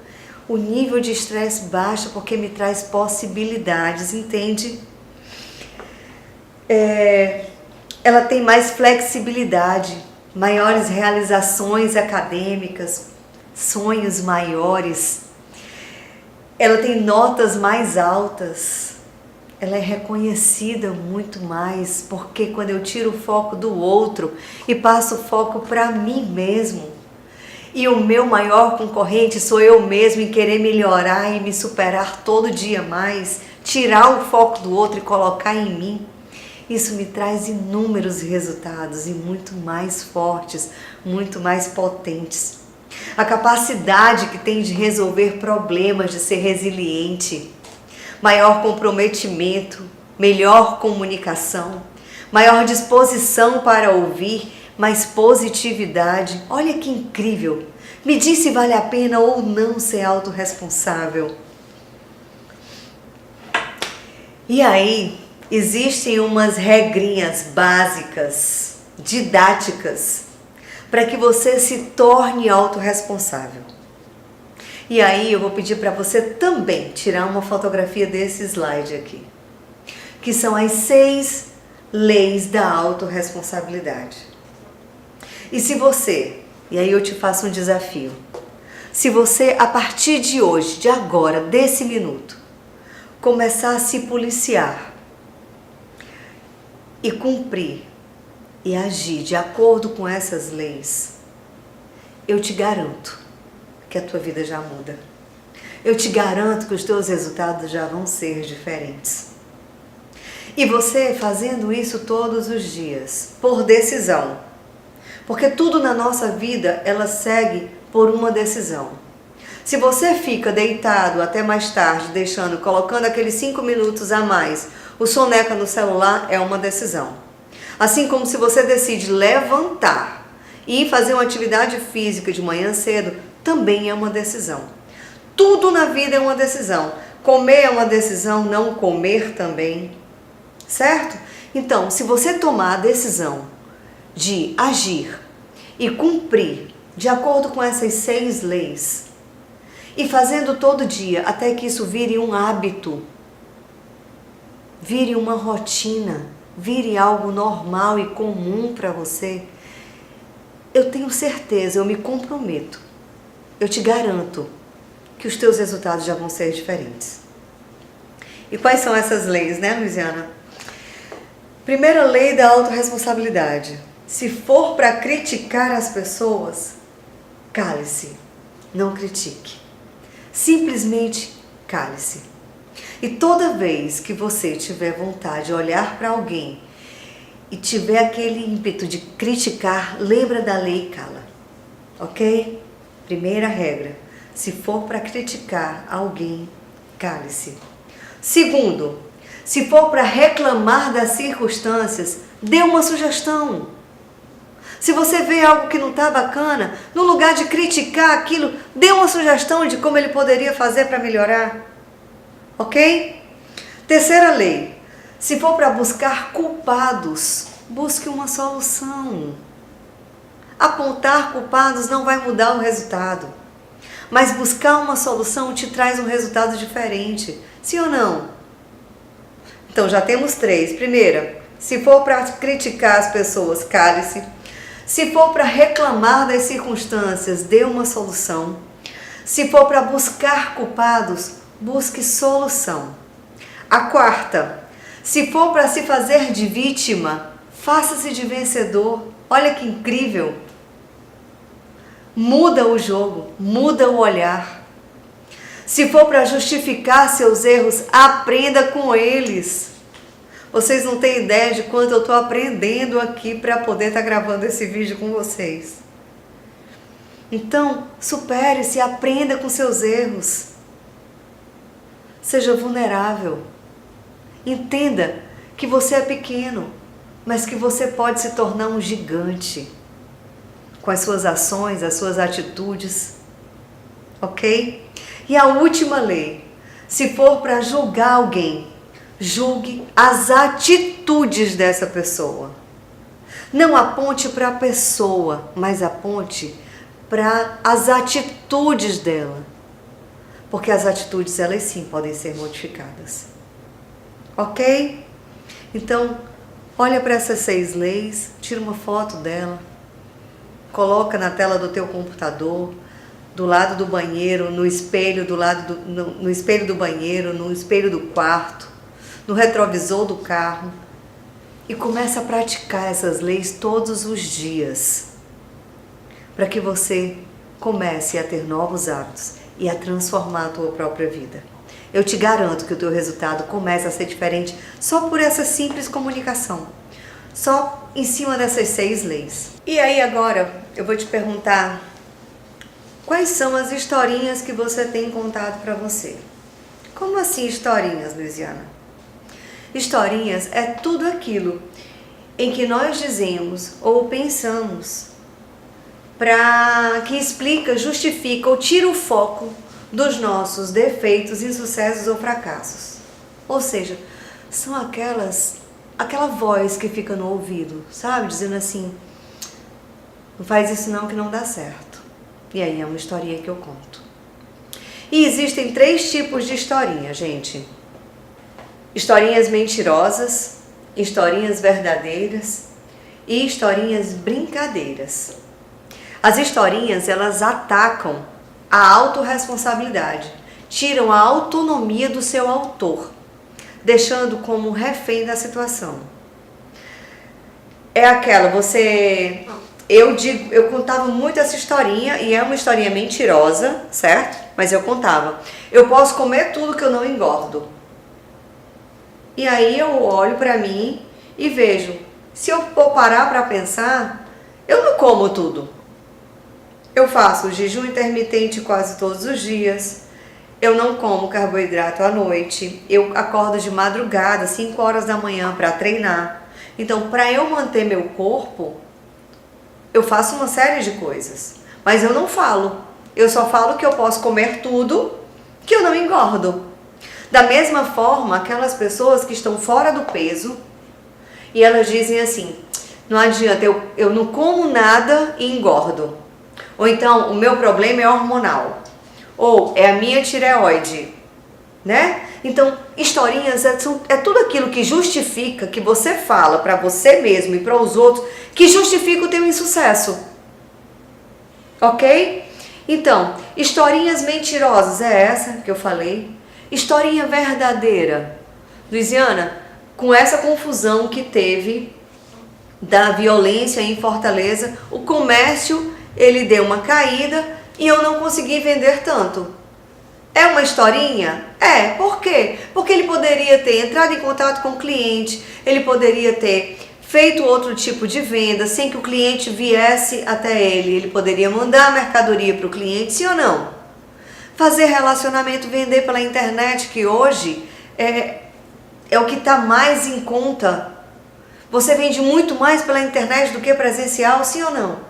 Speaker 1: o nível de estresse baixa porque me traz possibilidades, entende? Ela tem mais flexibilidade, maiores realizações acadêmicas, sonhos maiores. Ela tem notas mais altas. Ela é reconhecida muito mais, porque quando eu tiro o foco do outro e passo o foco para mim mesmo, e o meu maior concorrente sou eu mesmo em querer melhorar e me superar todo dia mais, tirar o foco do outro e colocar em mim, isso me traz inúmeros resultados e muito mais fortes, muito mais potentes. A capacidade que tem de resolver problemas, de ser resiliente, maior comprometimento, melhor comunicação, maior disposição para ouvir, mais positividade. Olha que incrível! Me diz se vale a pena ou não ser autorresponsável. E aí, existem umas regrinhas básicas, didáticas, para que você se torne autorresponsável. E aí eu vou pedir para você também tirar uma fotografia desse slide aqui, que são as 6 leis da autorresponsabilidade. E se você, e aí eu te faço um desafio, se você a partir de hoje, de agora, desse minuto, começar a se policiar e cumprir e agir de acordo com essas leis, eu te garanto que a tua vida já muda. Eu te garanto que os teus resultados já vão ser diferentes. E você fazendo isso todos os dias, por decisão. Porque tudo na nossa vida, ela segue por uma decisão. Se você fica deitado até mais tarde, colocando aqueles 5 minutos a mais, o soneca no celular, é uma decisão. Assim como se você decide levantar e fazer uma atividade física de manhã cedo, também é uma decisão. Tudo na vida é uma decisão. Comer é uma decisão, não comer também, certo? Então, se você tomar a decisão de agir e cumprir de acordo com essas 6 leis, e fazendo todo dia até que isso vire um hábito, vire uma rotina, vire algo normal e comum para você, eu tenho certeza, eu me comprometo, eu te garanto que os teus resultados já vão ser diferentes. E quais são essas leis, né, Luiziana? Primeira lei da autorresponsabilidade. Se for para criticar as pessoas, cale-se, não critique. Simplesmente cale-se. E toda vez que você tiver vontade de olhar para alguém e tiver aquele ímpeto de criticar, lembra da lei e cala. Ok? Primeira regra. Se for para criticar alguém, cale-se. Segundo, se for para reclamar das circunstâncias, dê uma sugestão. Se você vê algo que não está bacana, no lugar de criticar aquilo, dê uma sugestão de como ele poderia fazer para melhorar. Ok? Terceira lei. Se for para buscar culpados, busque uma solução. Apontar culpados não vai mudar o resultado. Mas buscar uma solução te traz um resultado diferente. Sim ou não? Então já temos 3. Primeira, se for para criticar as pessoas, cale-se. Se for para reclamar das circunstâncias, dê uma solução. Se for para buscar culpados, busque solução. A quarta, se for para se fazer de vítima, faça-se de vencedor. Olha que incrível! Muda o jogo, muda o olhar. Se for para justificar seus erros, aprenda com eles. Vocês não têm ideia de quanto eu estou aprendendo aqui para poder estar gravando esse vídeo com vocês. Então, supere-se, aprenda com seus erros. Seja vulnerável. Entenda que você é pequeno, mas que você pode se tornar um gigante com as suas ações, as suas atitudes. Ok? E a última lei: se for para julgar alguém, julgue as atitudes dessa pessoa. Não aponte para a pessoa, mas aponte para as atitudes dela. Porque as atitudes, elas sim podem ser modificadas. Ok? Então, olha para essas 6 leis, tira uma foto dela, coloca na tela do teu computador, do lado do banheiro, no espelho no espelho do banheiro, no espelho do quarto, no retrovisor do carro, e começa a praticar essas leis todos os dias, para que você comece a ter novos hábitos e a transformar a tua própria vida. Eu te garanto que o teu resultado começa a ser diferente só por essa simples comunicação, só em cima dessas 6 leis. E aí agora eu vou te perguntar: quais são as historinhas que você tem contado para você? Como assim historinhas, Luiziana? Historinhas é tudo aquilo em que nós dizemos ou pensamos que explica, justifica ou tira o foco dos nossos defeitos, insucessos ou fracassos. Ou seja, são aquela voz que fica no ouvido, sabe? Dizendo assim: não faz isso não que não dá certo. E aí é uma historinha que eu conto. E existem 3 tipos de historinha, gente. Historinhas mentirosas, historinhas verdadeiras e historinhas brincadeiras. As historinhas, elas atacam a autorresponsabilidade, tiram a autonomia do seu autor, deixando como refém da situação. É aquela, eu contava muito essa historinha, e é uma historinha mentirosa, certo? Mas eu contava: eu posso comer tudo que eu não engordo. E aí eu olho pra mim e vejo, se eu for parar pra pensar, eu não como tudo. Eu faço jejum intermitente quase todos os dias, eu não como carboidrato à noite, eu acordo de madrugada, 5 horas da manhã para treinar. Então, para eu manter meu corpo, eu faço uma série de coisas, mas eu não falo. Eu só falo que eu posso comer tudo, que eu não engordo. Da mesma forma, aquelas pessoas que estão fora do peso e elas dizem assim: não adianta, eu não como nada e engordo. Ou então, o meu problema é hormonal. Ou é a minha tireoide, né? Então, historinhas é tudo aquilo que justifica, que você fala para você mesmo e para os outros, que justifica o teu insucesso. Ok? Então, historinhas mentirosas é essa que eu falei. Historinha verdadeira. Luiziana, com essa confusão que teve da violência em Fortaleza, o comércio, ele deu uma caída e eu não consegui vender tanto. É uma historinha? É. Por quê? Porque ele poderia ter entrado em contato com o cliente, ele poderia ter feito outro tipo de venda sem que o cliente viesse até ele. Ele poderia mandar a mercadoria para o cliente, sim ou não? Fazer relacionamento, vender pela internet, que hoje é o que está mais em conta. Você vende muito mais pela internet do que presencial, sim ou não?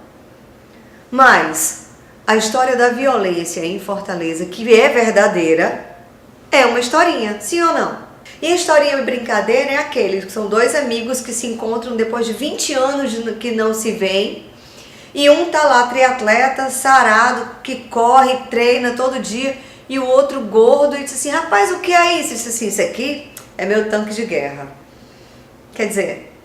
Speaker 1: Mas a história da violência em Fortaleza, que é verdadeira, é uma historinha, sim ou não? E a historinha brincadeira é aquele que são 2 amigos que se encontram depois de 20 anos que não se veem, e um tá lá triatleta, sarado, que corre, treina todo dia, e o outro gordo, e diz assim: rapaz, o que é isso? Ele disse assim: isso aqui é meu tanque de guerra. Quer dizer,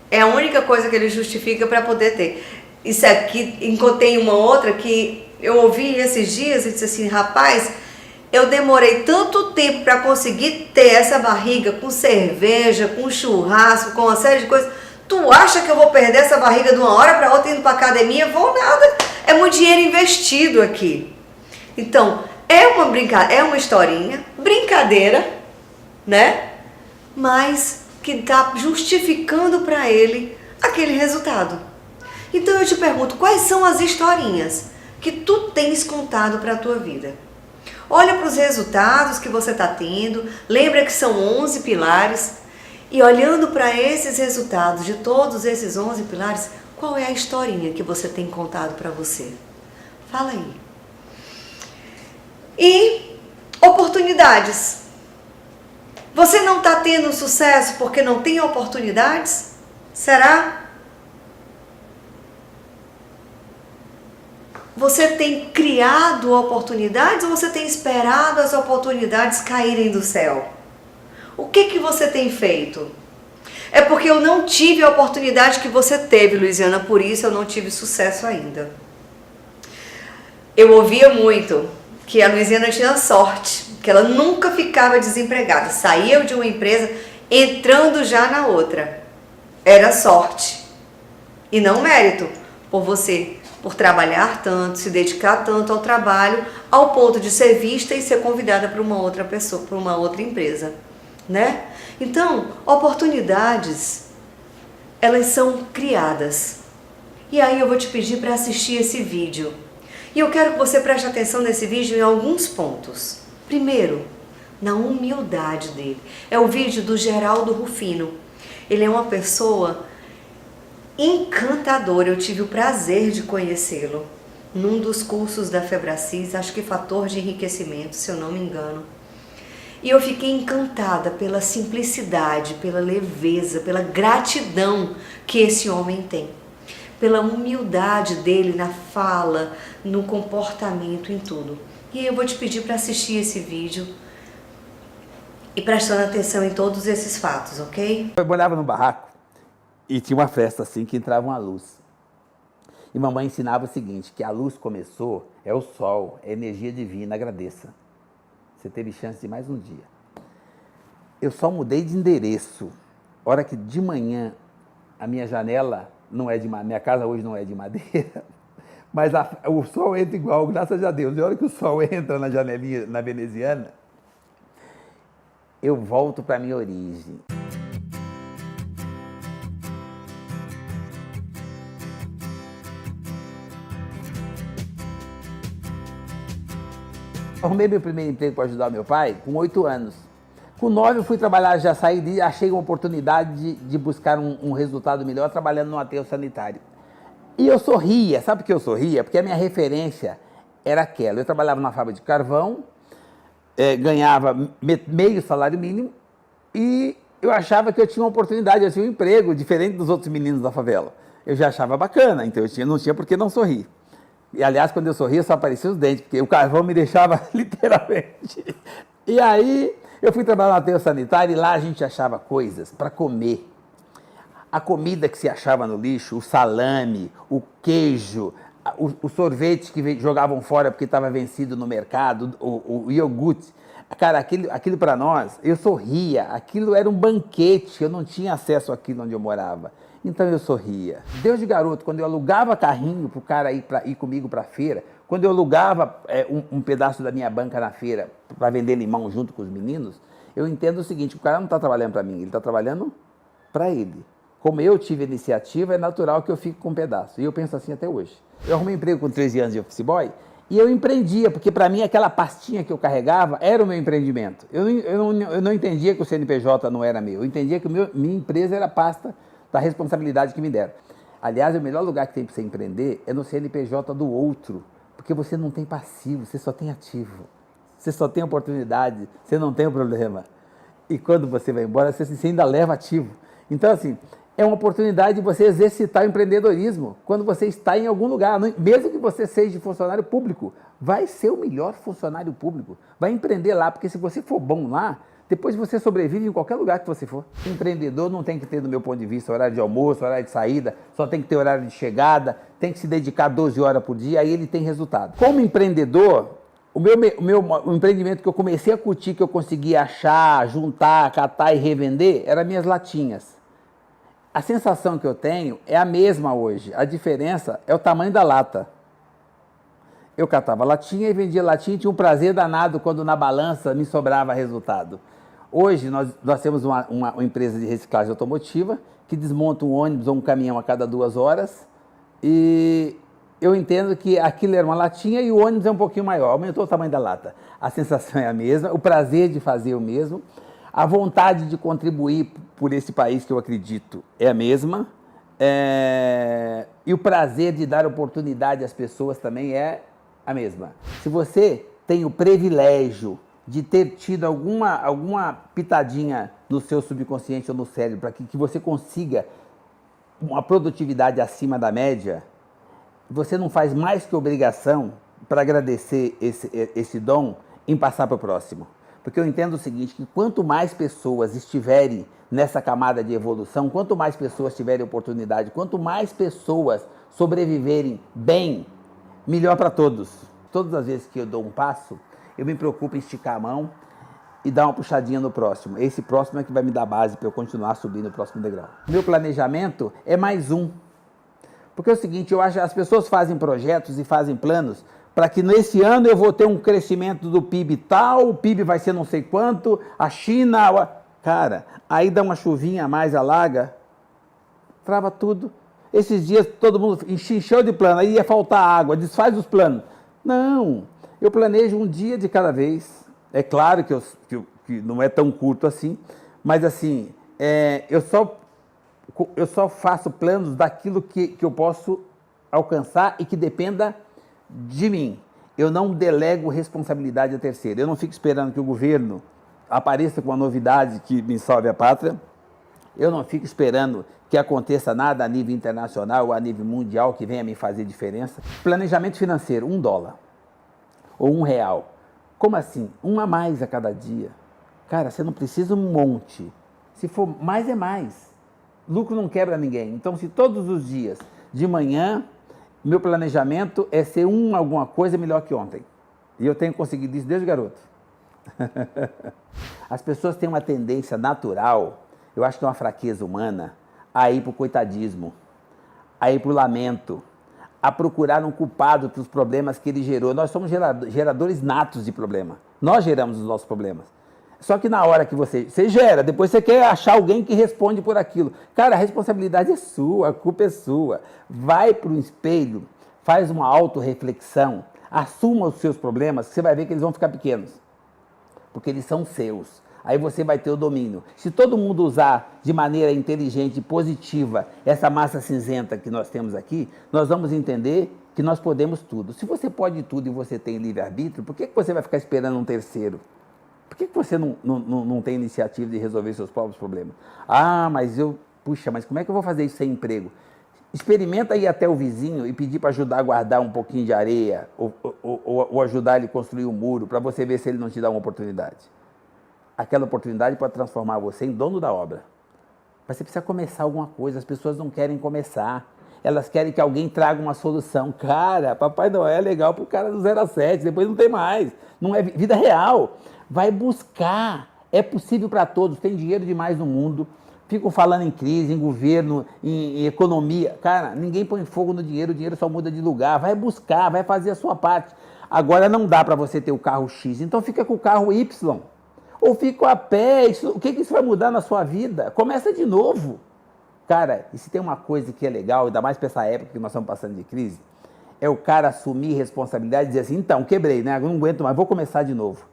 Speaker 1: é a única coisa que ele justifica para poder ter. Isso aqui, encontrei uma outra que eu ouvi esses dias e disse assim: rapaz, eu demorei tanto tempo para conseguir ter essa barriga com cerveja, com churrasco, com uma série de coisas. Tu acha que eu vou perder essa barriga de uma hora para outra indo para academia? Vou nada. É muito dinheiro investido aqui. Então, é uma historinha, brincadeira, né? Mas que está justificando para ele aquele resultado. Então eu te pergunto, quais são as historinhas que tu tens contado para a tua vida? Olha para os resultados que você está tendo, lembra que são 11 pilares, e olhando para esses resultados de todos esses 11 pilares, qual é a historinha que você tem contado para você? Fala aí. E oportunidades. Você não está tendo sucesso porque não tem oportunidades? Será? Você tem criado oportunidades ou você tem esperado as oportunidades caírem do céu? O que você tem feito? É porque eu não tive a oportunidade que você teve, Luiziana, por isso eu não tive sucesso ainda. Eu ouvia muito que a Luiziana tinha sorte, que ela nunca ficava desempregada, saía de uma empresa entrando já na outra. Era sorte e não mérito por trabalhar tanto, se dedicar tanto ao trabalho, ao ponto de ser vista e ser convidada para uma outra pessoa, para uma outra empresa, né? Então, oportunidades, elas são criadas. E aí eu vou te pedir para assistir esse vídeo. E eu quero que você preste atenção nesse vídeo em alguns pontos. Primeiro, na humildade dele. É o vídeo do Geraldo Rufino. Ele é uma pessoa encantador, eu tive o prazer de conhecê-lo num dos cursos da Febracis, acho que Fator de Enriquecimento, se eu não me engano. E eu fiquei encantada pela simplicidade, pela leveza, pela gratidão que esse homem tem, pela humildade dele na fala, no comportamento, em tudo. E aí eu vou te pedir para assistir esse vídeo e prestando atenção em todos esses fatos, ok?
Speaker 2: Eu morava num barraco e tinha uma festa assim que entrava uma luz. E mamãe ensinava o seguinte, que a luz começou, é o sol, é energia divina, agradeça. Você teve chance de mais um dia. Eu só mudei de endereço. Hora que de manhã a minha janela não é de madeira, minha casa hoje não é de madeira, mas o sol entra igual, graças a Deus. E a hora que o sol entra na janelinha, na veneziana, eu volto para a minha origem. Arrumei meu primeiro emprego para ajudar meu pai com 8 anos. Com 9 eu fui trabalhar, já saí e achei uma oportunidade de buscar um resultado melhor trabalhando no aterro sanitário. E eu sorria, sabe por que eu sorria? Porque a minha referência era aquela. Eu trabalhava na fábrica de carvão, ganhava meio salário mínimo e eu achava que eu tinha uma oportunidade, eu tinha um emprego diferente dos outros meninos da favela. Eu já achava bacana, então não tinha por que não sorrir. E, aliás, quando eu sorria, só apareciam os dentes, porque o carvão me deixava literalmente. E aí, eu fui trabalhar no aterro sanitário e lá a gente achava coisas para comer. A comida que se achava no lixo, o salame, o queijo, o sorvete que jogavam fora porque estava vencido no mercado, o iogurte. Cara, aquilo para nós, eu sorria, aquilo era um banquete, eu não tinha acesso àquilo onde eu morava. Então eu sorria. Deus de garoto, quando eu alugava carrinho para o cara ir comigo para a feira, quando eu alugava um pedaço da minha banca na feira para vender limão junto com os meninos, eu entendo o seguinte, o cara não está trabalhando para mim, ele está trabalhando para ele. Como eu tive a iniciativa, é natural que eu fique com um pedaço. E eu penso assim até hoje. Eu arrumei emprego com 13 anos de office boy e eu empreendia, porque para mim aquela pastinha que eu carregava era o meu empreendimento. Eu não entendia que o CNPJ não era meu, eu entendia que minha empresa era a pasta da responsabilidade que me deram. Aliás, o melhor lugar que tem para você empreender é no CNPJ do outro, porque você não tem passivo, você só tem ativo. Você só tem oportunidade, você não tem o problema. E quando você vai embora, você ainda leva ativo. Então, assim, é uma oportunidade de você exercitar o empreendedorismo quando você está em algum lugar. Mesmo que você seja funcionário público, vai ser o melhor funcionário público. Vai empreender lá, porque se você for bom lá, depois você sobrevive em qualquer lugar que você for. O empreendedor não tem que ter, do meu ponto de vista, horário de almoço, horário de saída, só tem que ter horário de chegada, tem que se dedicar 12 horas por dia, aí ele tem resultado. Como empreendedor, o empreendimento que eu comecei a curtir, que eu conseguia achar, juntar, catar e revender, eram minhas latinhas. A sensação que eu tenho é a mesma hoje, a diferença é o tamanho da lata. Eu catava latinha e vendia latinha e tinha um prazer danado quando na balança me sobrava resultado. Hoje nós temos uma empresa de reciclagem automotiva que desmonta um ônibus ou um caminhão a cada 2 horas e eu entendo que aquilo era uma latinha e o ônibus é um pouquinho maior, aumentou o tamanho da lata. A sensação é a mesma, o prazer de fazer é o mesmo, a vontade de contribuir por esse país que eu acredito é a mesma, e o prazer de dar oportunidade às pessoas também é a mesma. Se você tem o privilégio de ter tido alguma pitadinha no seu subconsciente ou no cérebro para que você consiga uma produtividade acima da média, você não faz mais que obrigação para agradecer esse dom em passar para o próximo. Porque eu entendo o seguinte, que quanto mais pessoas estiverem nessa camada de evolução, quanto mais pessoas tiverem oportunidade, quanto mais pessoas sobreviverem bem, melhor para todos. Todas as vezes que eu dou um passo, eu me preocupo em esticar a mão e dar uma puxadinha no próximo. Esse próximo é que vai me dar base para eu continuar subindo o próximo degrau. Meu planejamento é mais um. Porque é o seguinte, eu acho que as pessoas fazem projetos e fazem planos para que nesse ano eu vou ter um crescimento do PIB tal, o PIB vai ser não sei quanto, a China... Cara, aí dá uma chuvinha a mais, alaga, trava tudo. Esses dias todo mundo encheu de plano, aí ia faltar água, desfaz os planos. Não, eu planejo um dia de cada vez. É claro que não é tão curto assim, mas assim, eu só faço planos daquilo que eu posso alcançar e que dependa de mim. Eu não delego responsabilidade a terceiro. Eu não fico esperando que o governo apareça com uma novidade que me salve a pátria. Eu não fico esperando que aconteça nada a nível internacional ou a nível mundial que venha me fazer diferença. Planejamento financeiro, $1 ou R$1. Como assim? Um a mais a cada dia. Cara, você não precisa um monte. Se for mais, é mais. Lucro não quebra ninguém. Então, se todos os dias, de manhã, meu planejamento é ser alguma coisa melhor que ontem. E eu tenho conseguido isso desde garoto. As pessoas têm uma tendência natural, eu acho que é uma fraqueza humana, a ir para o coitadismo, a ir para o lamento, a procurar um culpado para os problemas que ele gerou. Nós somos geradores natos de problema. Nós geramos os nossos problemas. Só que na hora que você gera, depois você quer achar alguém que responde por aquilo. Cara, a responsabilidade é sua, a culpa é sua. Vai para o espelho, faz uma autorreflexão, assuma os seus problemas, você vai ver que eles vão ficar pequenos. Porque eles são seus. Aí você vai ter o domínio. Se todo mundo usar de maneira inteligente e positiva essa massa cinzenta que nós temos aqui, nós vamos entender que nós podemos tudo. Se você pode tudo e você tem livre-arbítrio, por que você vai ficar esperando um terceiro? Por que você não tem iniciativa de resolver seus próprios problemas? Ah, mas mas como é que eu vou fazer isso sem emprego? Experimenta ir até o vizinho e pedir para ajudar a guardar um pouquinho de areia ou ajudar ele a construir um muro para você ver se ele não te dá uma oportunidade. Aquela oportunidade pode transformar você em dono da obra. Mas você precisa começar alguma coisa, as pessoas não querem começar. Elas querem que alguém traga uma solução. Cara, Papai Noel é legal para o cara do 0 a 7, depois não tem mais. Não é vida real. Vai buscar. É possível para todos. Tem dinheiro demais no mundo. Ficam falando em crise, em governo, em economia. Cara, ninguém põe fogo no dinheiro, o dinheiro só muda de lugar. Vai buscar, vai fazer a sua parte. Agora não dá para você ter o carro X, então fica com o carro Y. Ou fica a pé. O que isso vai mudar na sua vida? Começa de novo. Cara, e se tem uma coisa que é legal, ainda mais para essa época que nós estamos passando de crise, é o cara assumir responsabilidade e dizer assim, então, quebrei, né? Não aguento mais, vou começar de novo.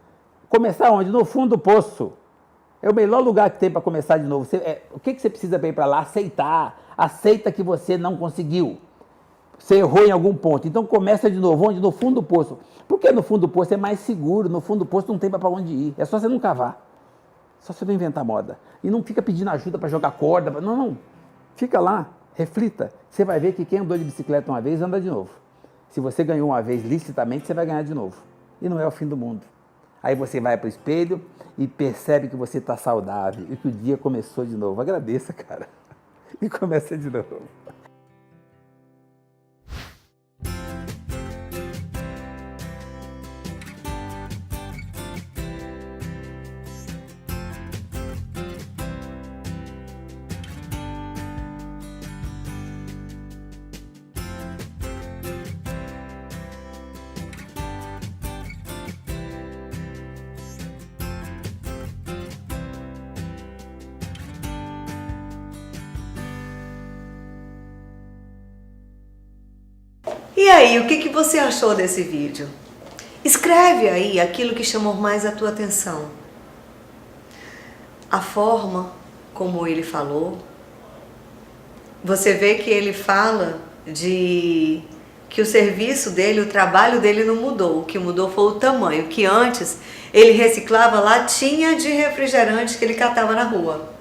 Speaker 2: Começar onde? No fundo do poço. É o melhor lugar que tem para começar de novo. O que você precisa para ir para lá? Aceitar. Aceita que você não conseguiu. Você errou em algum ponto. Então começa de novo. Onde? No fundo do poço. Porque no fundo do poço é mais seguro. No fundo do poço não tem para onde ir. É só você não cavar. Só você não inventar moda. E não fica pedindo ajuda para jogar corda. Não. Fica lá. Reflita. Você vai ver que quem andou de bicicleta uma vez, anda de novo. Se você ganhou uma vez licitamente, você vai ganhar de novo. E não é o fim do mundo. Aí você vai para o espelho e percebe que você está saudável e que o dia começou de novo. Agradeça, cara. E começa de novo.
Speaker 1: E aí, o que você achou desse vídeo? Escreve aí aquilo que chamou mais a tua atenção. A forma como ele falou. Você vê que ele fala de que o serviço dele, o trabalho dele não mudou. O que mudou foi o tamanho, que antes ele reciclava latinha de refrigerante que ele catava na rua.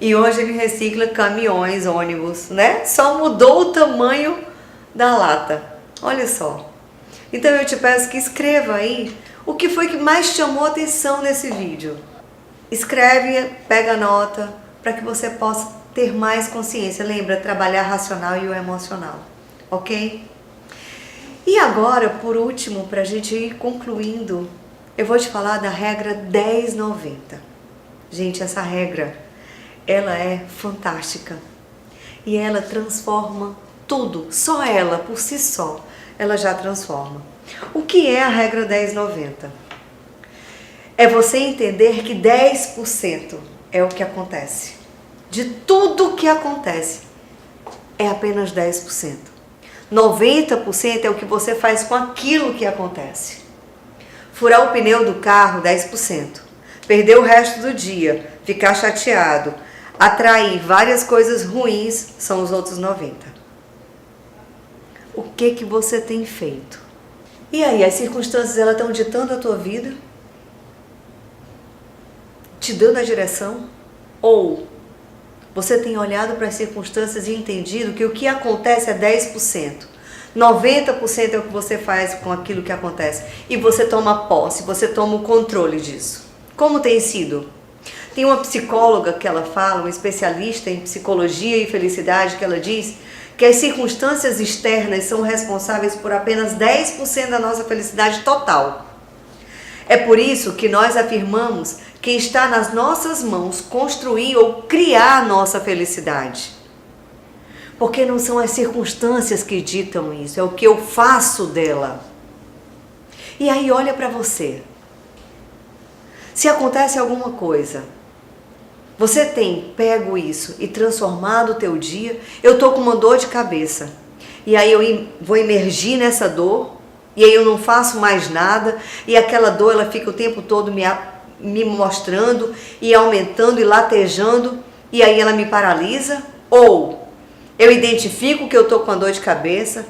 Speaker 1: E hoje ele recicla caminhões, ônibus, né? Só mudou o tamanho da lata. Olha só. Então eu te peço que escreva aí o que foi que mais chamou a atenção nesse vídeo. Escreve, pega nota, para que você possa ter mais consciência. Lembra, trabalhar racional e o emocional, ok? E agora, por último, para a gente ir concluindo, eu vou te falar da regra 10/90. Gente, essa regra, ela é fantástica. E ela transforma tudo. Só ela, por si só, ela já transforma. O que é a regra 10/90? É você entender que 10% é o que acontece. De tudo que acontece, é apenas 10%. 90% é o que você faz com aquilo que acontece. Furar o pneu do carro, 10%. Perder o resto do dia, ficar chateado, atrair várias coisas ruins, são os outros 90%. O que você tem feito? E aí, as circunstâncias, elas estão ditando a tua vida? Te dando a direção? Ou você tem olhado para as circunstâncias e entendido que o que acontece é 10%. 90% é o que você faz com aquilo que acontece. E você toma posse, você toma o controle disso. Como tem sido? Tem uma psicóloga que ela fala, uma especialista em psicologia e felicidade, que ela diz que as circunstâncias externas são responsáveis por apenas 10% da nossa felicidade total. É por isso que nós afirmamos que está nas nossas mãos construir ou criar a nossa felicidade. Porque não são as circunstâncias que ditam isso, é o que eu faço dela. E aí olha para você. Se acontece alguma coisa, você tem pego isso e transformado o teu dia. Eu tô com uma dor de cabeça. E aí eu vou imergir nessa dor. E aí eu não faço mais nada. E aquela dor, ela fica o tempo todo me mostrando e aumentando e latejando. E aí ela me paralisa. Ou eu identifico que eu tô com a dor de cabeça,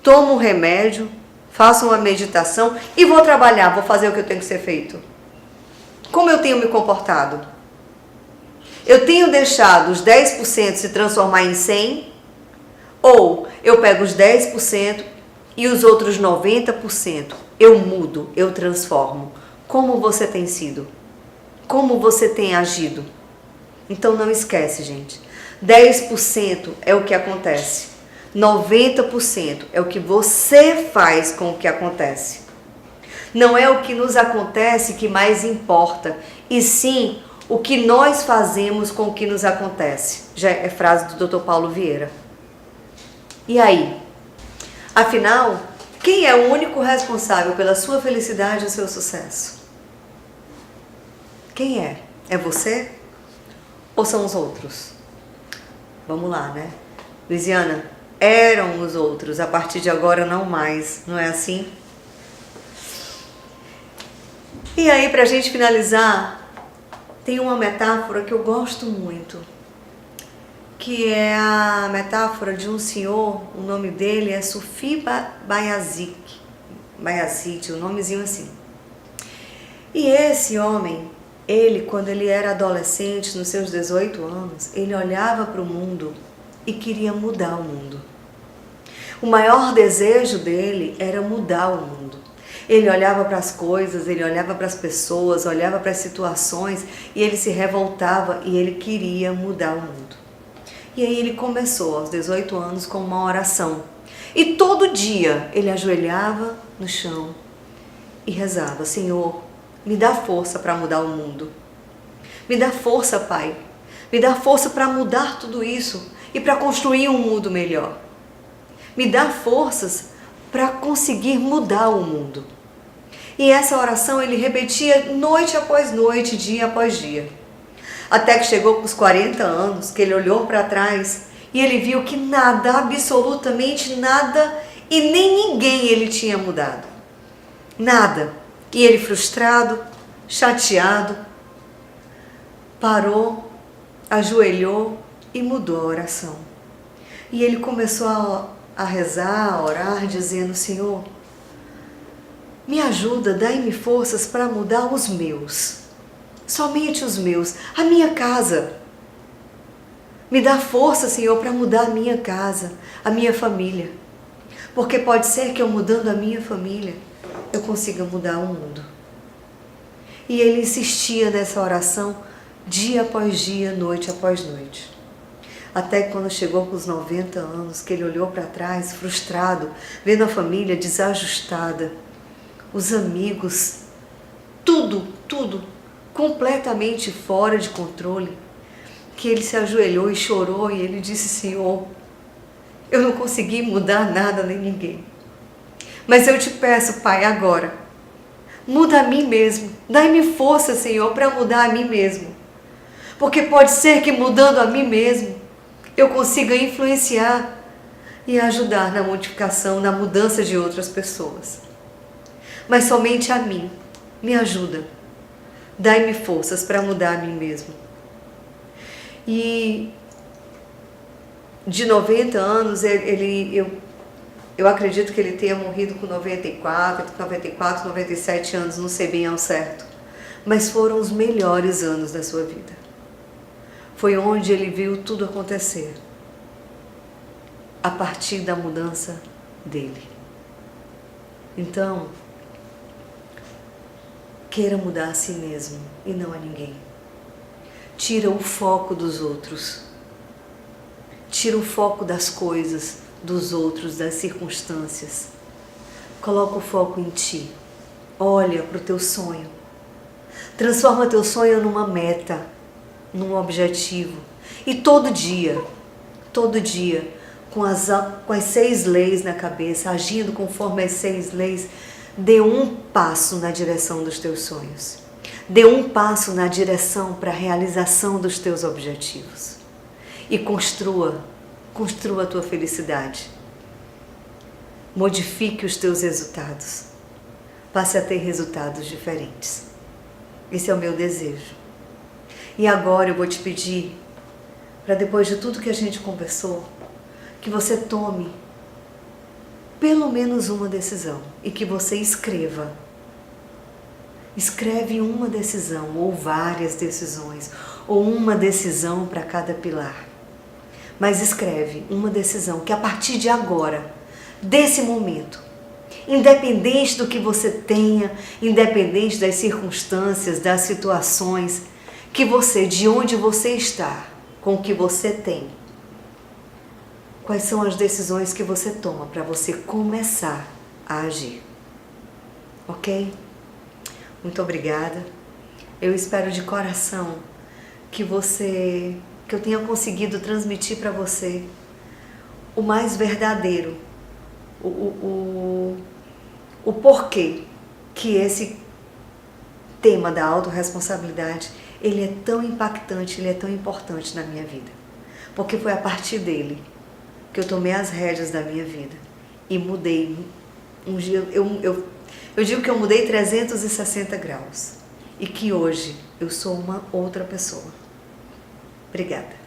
Speaker 1: tomo um remédio, faço uma meditação e vou trabalhar, vou fazer o que eu tenho que ser feito. Como eu tenho me comportado? Eu tenho deixado os 10% se transformar em 100%, ou eu pego os 10% e os outros 90% eu mudo, eu transformo. Como você tem sido? Como você tem agido? Então não esquece, gente. 10% é o que acontece. 90% é o que você faz com o que acontece. Não é o que nos acontece que mais importa, e sim o que nós fazemos com o que nos acontece. Já é frase do Dr. Paulo Vieira. E aí? Afinal, quem é o único responsável pela sua felicidade e o seu sucesso? Quem é? É você? Ou são os outros? Vamos lá, né? Luiziana, eram os outros, a partir de agora não mais, não é assim? E aí, pra gente finalizar, tem uma metáfora que eu gosto muito, que é a metáfora de um senhor, o nome dele é Sufi Bayazit, um nomezinho assim. E esse homem, ele, quando ele era adolescente, nos seus 18 anos, ele olhava para o mundo e queria mudar o mundo. O maior desejo dele era mudar o mundo. Ele olhava para as coisas, ele olhava para as pessoas, olhava para as situações e ele se revoltava e ele queria mudar o mundo. E aí ele começou aos 18 anos com uma oração. E todo dia ele ajoelhava no chão e rezava: Senhor, me dá força para mudar o mundo. Me dá força, Pai. Me dá força para mudar tudo isso e para construir um mundo melhor. Me dá forças para conseguir mudar o mundo. E essa oração ele repetia noite após noite, dia após dia. Até que chegou com os 40 anos, que ele olhou para trás e ele viu que nada, absolutamente nada, E nem ninguém ele tinha mudado. Nada. E ele frustrado, chateado, parou, ajoelhou e mudou a oração. E ele começou a rezar, a orar, dizendo: Senhor, me ajuda, dai-me forças para mudar os meus. Somente os meus, a minha casa. Me dá força, Senhor, para mudar a minha casa, a minha família. Porque pode ser que eu mudando a minha família, eu consiga mudar o mundo. E ele insistia nessa oração dia após dia, noite após noite. Até que quando chegou com os 90 anos, que ele olhou para trás, frustrado, vendo a família desajustada, os amigos, tudo completamente fora de controle, que ele se ajoelhou e chorou e ele disse: Senhor, eu não consegui mudar nada nem ninguém. Mas eu te peço, Pai, agora, muda a mim mesmo. Dai-me força, Senhor, para mudar a mim mesmo. Porque pode ser que mudando a mim mesmo, eu consiga influenciar e ajudar na modificação, na mudança de outras pessoas. Mas somente a mim. Me ajuda. Dai-me forças para mudar a mim mesmo. E de 90 anos, eu acredito que ele tenha morrido com 94, 97 anos, não sei bem ao certo. Mas foram os melhores anos da sua vida. Foi onde ele viu tudo acontecer. A partir da mudança dele. Então, queira mudar a si mesmo e não a ninguém. Tira o foco dos outros. Tira o foco das coisas, dos outros, das circunstâncias. Coloca o foco em ti. Olha para o teu sonho. Transforma teu sonho numa meta, num objetivo. E todo dia, com as 6 leis na cabeça, agindo conforme as 6 leis, dê um passo na direção dos teus sonhos. Dê um passo na direção para a realização dos teus objetivos. E construa a tua felicidade. Modifique os teus resultados. Passe a ter resultados diferentes. Esse é o meu desejo. E agora eu vou te pedir, para depois de tudo que a gente conversou, que você tome pelo menos uma decisão e que você escreva. Escreve uma decisão, ou várias decisões, ou uma decisão para cada pilar. Mas escreve uma decisão que a partir de agora, desse momento, independente do que você tenha, independente das circunstâncias, das situações, que você, de onde você está, com o que você tem, quais são as decisões que você toma para você começar a agir. Ok? Muito obrigada. Eu espero de coração que eu tenha conseguido transmitir para você o mais verdadeiro, o porquê que esse tema da autorresponsabilidade, ele é tão impactante, ele é tão importante na minha vida. Porque foi a partir dele que eu tomei as rédeas da minha vida e mudei. Um dia, eu digo que eu mudei 360 graus e que hoje eu sou uma outra pessoa. Obrigada.